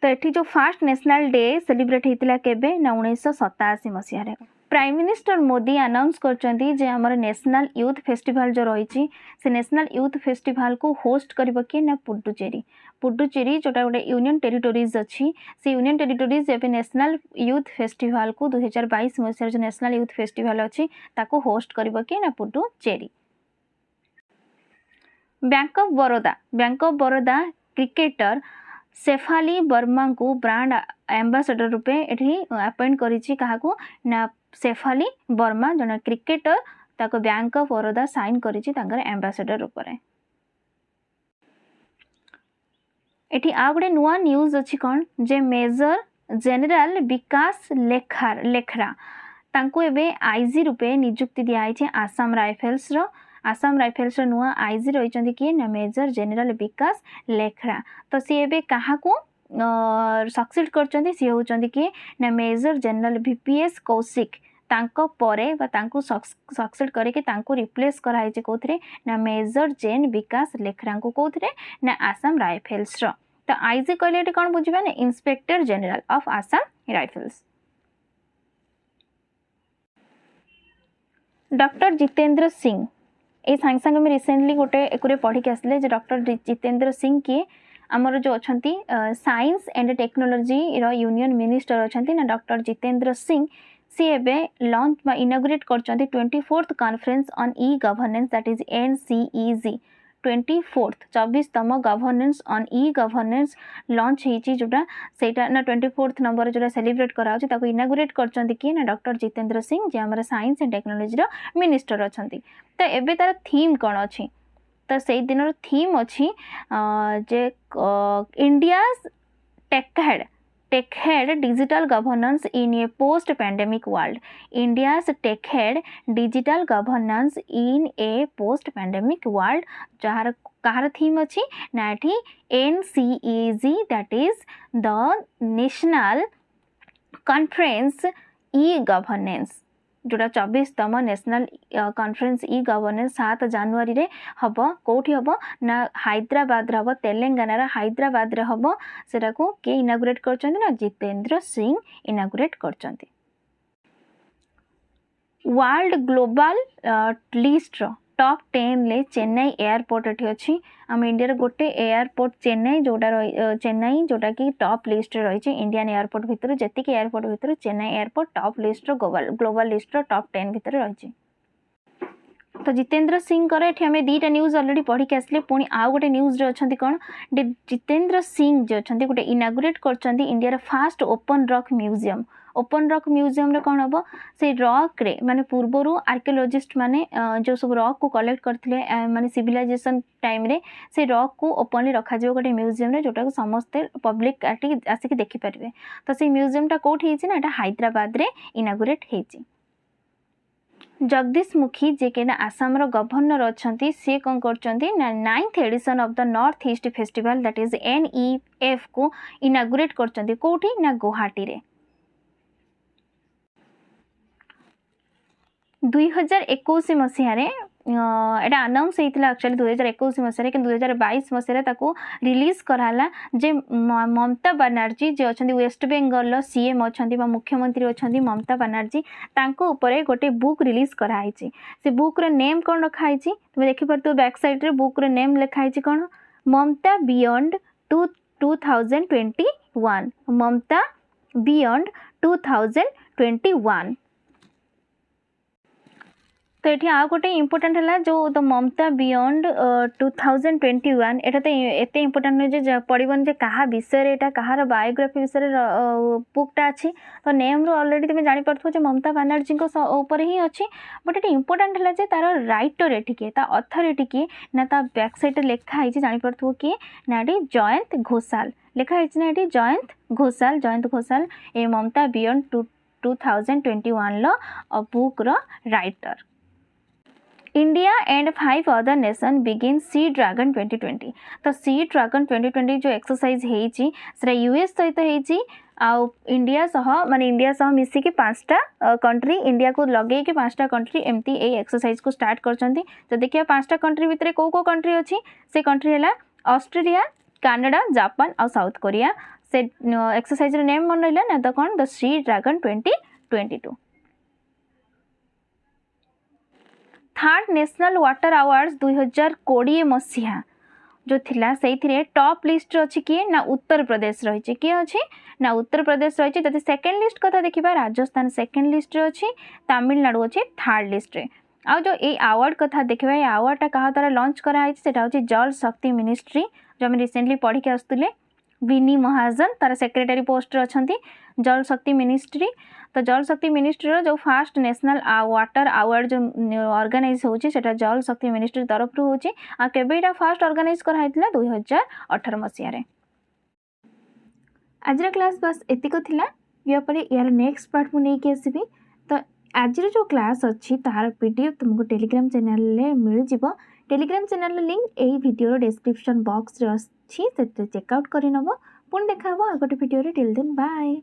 तो ये जो फास्ट नेशनल डे सेलिब्रेट होता केबे ना 1987 मसीह प्राइम मिनिस्टर मोदी अनाउंस करचंती जे हमर नेशनल यूथ फेस्टिवल जो रही से नेशनल यूथ फेस्टिवल को होस्ट करबो कि ना पुडुचेरी जोटा गोटे यूनियन टेरिटोरीज अच्छी से यूनियन टेरिटोरीज एवं नेशनल यूथ फेस्टिवल को 2022 मसीह जो नेशनल यूथ फेस्टिवल अच्छी ताको होस्ट करबो कि ना Puducherry. Bank of Baroda cricketer Shafali Verma को ब्रांड एम्बेसडर रूपे एठी अपॉइंट करिछि काहाकू ना शेफाली वर्मा जन क्रिकेटर ताको बैंक ऑफ बरोदा साइन करिछि तांकर एम्बेसडर रूपे। एठी आ गोटे नुआ न्यूज अच्छी कौन जे मेजर जनरल विकास लेखरा तांको एबे आईजी रूपे नियुक्ति दिया आसाम राइफल्स नुआ आईजी रही किए ना मेजर जनरल विकास लेखरा। तो सी एबे कहा सक्सीड कर सी होती किए ना मेजर जनरल VPS कौशिक तांको परे बा तांको सक्सीड करके तांको रिप्लेस कराई कौथरे ना मेजर जेन विकास लेखरा को कौथरे ना आसाम राइफल्स तो आईजी कहले कौन बुझे ना inspector general of Assam rifles. Doctor Jitendra Singh ये सांगे सांगे में रिसेंटली गोटे एक पढ़ी के आसले डॉक्टर जितेंद्र सिंह किए आमर जो अच्छा साइंस एंड टेक्नोलॉजी रो यूनियन मिनिस्टर अच्छा ना डॉक्टर जितेंद्र सिंह सी एबे लॉन्च बा इनागुरेट कर 24th conference on e governance that is NCEG 24तम governance on e governance launch होती जोटा सेटा ना 24th नंबर जो सेलिब्रेट कराउछि ताको इनागुरेट करचंती कि ना डॉक्टर जितेंद्र सिंह जे हमर साइंस एंड टेक्नोलॉजी रो मिनिस्टर अछंती। तो एबे तार थीम कौन अच्छी तो से दिन थीम अच्छी जे India's techade digital governance in a post pandemic world. India's techade digital governance in a post pandemic world जार कहार थीम अच्छी ना NCEG that is the national conference e governance जोटा 24तम नेशनल कॉन्फ्रेंस ई गवर्नेंस 7 जनवरी रे हम कौटी हम ना हैदराबाद हम तेलंगाना हैदराबाद रे हम सेटा को के इनागुरेट करचंती ना जितेंद्र सिंह इनागुरेट करचंती। वर्ल्ड ग्लोबल लिस्ट टॉप 10 ले चेन्नई एयरपोर्ट एठी अच्छी आम इंडिया गोटे एयरपोर्ट चेन्नई जोटा कि टॉप लिस्ट रही इंडियन एयरपोर्ट भितर जेतिक एयरपोर्ट भितर Chennai airport top list global list top 10 भितर रही। तो जितेंद्र सिंह कर ये आम 2टा न्यूज अलरेडी पढ़ी के आसले पुणी आउ गोटे न्यूज अच्छा कौन जितेंद्र सिंह जो अच्छा गोटे इनागुरेट कर India fast open rock museum रे कौन हम से रॉक रे माने पूर्वर आर्कियोलॉजिस्ट माने जो सब रॉक को कलेक्ट करथिले माने सिविलाइजेशन टाइम रे से रॉक को ओपनली रखा जाए गोटे म्यूजियम रे जोटा को समस्ते पब्लिक आसिक देखि पारिबे। तो से म्यूजियमटा कोठी हेछि ना एटा हैदराबाद रे इनागुरेट हेछि। जगदीश मुखी जे के ना आसाम रो गवर्नर अछंती से कौन करचंती ना 9th edition of the north east festival that is NEF को इनागुरेट करचंती कोठी ना गुवाहाटी रे। 2021 मसीह एटा अनाउंस होता एक्चुअली 2021 मसीह कि 2022 मसीह रिलीज कराला जे ममता बनर्जी जे अच्छा वेस्ट बेंगल सीएम अच्छा मुख्यमंत्री अच्छा ममता बनर्जी तांको गोटे बुक रिलीज कराई से बुक रो नेम कौन रखाई तुम देखिपार बैक साइड रे बुक रो नेम लिखाई कौन ममता बियॉन्ड 2021 ममता बियॉन्ड 2021 तो ये आ गोटे इम्पोर्टाट है जो द ममता बियॉन्ड 2021 एटा तो एत इम्पोर्टाट नुहे पड़न जे क्या विषय यहाँ कहार बायोग्राफी विषय बुकटा अच्छी तो नेम रू अलरेडी तुम जापर ममता बनर्जी उपर ही अच्छी बट ये इम्पोर्टाट है तार राइटर ये अथॉरिटी किए ना ता बैक साइड लिखाई जापर किए ना ये जयंत घोषाल लिखाई ना ये जयंत घोषाल ए Mamata beyond 2021 book writer India and 5 other nation begin sea dragon 2020 तो सी ड्रैगन 2020 जो एक्सरसाइज है यूएस सहित है आउ इंडिया सह माने इंडिया सह मिसिकी 5टा कंट्री इंडिया को लगे कि 5टा कंट्री एमती ए एक्सरसाइज को स्टार्ट करछंती तो देखिए 5टा कंट्री भितर को कंट्री अच्छी से कंट्री है ऑस्ट्रेलिया कनाडा जापान और साउथ कोरिया से एक्सरसाइज नेम मन रहा ना तो कौन the sea dragon 2022 third national water awards 2020 मसीहा जो थिला से टॉप लिस्ट अच्छी किए ना उत्तर प्रदेश रही किए अच्छी ना उत्तर प्रदेश रही जब सेकेंड लिस्ट कथा देखा राजस्थान सेकेंड लिस्ट अच्छी तमिलनाडु अच्छी थर्ड लिस्ट रे आ जो ये अवार्ड कथा देखा ये अवार्डटा क्या द्वारा लॉन्च कराई हूँ जल शक्ति मिनिस्ट्री जो आम रिसेंटली पढ़ी के आसुले विनी महाजन तार सेक्रेटरी पोस्ट अच्छा जल शक्ति मिनिस्ट्री तो जल शक्ति मिनिस्ट्री जो फास्ट नेशनल वाटर अवार्ड जो ऑर्गेनाइज होची सेटा जल शक्ति मिनिस्ट्री तरफ रू होची आ केबेटा फास्ट ऑर्गेनाइज कराइतला 2018 मसीह आज क्लास बस एतिक थिला या परे यार नेक्स्ट पार्ट मु नै के आसीबी तो आज जो क्लास अच्छी तार पीडीएफ तुमको टेलीग्राम चैनल ले मिल जिवो टेलीग्राम चैनल लिंक एई वीडियो डिस्क्रिप्शन बॉक्स रे अच्छी से चेकआउट करि नबो पुन देखा आ गोटे वीडियो रे टिल देन बाय।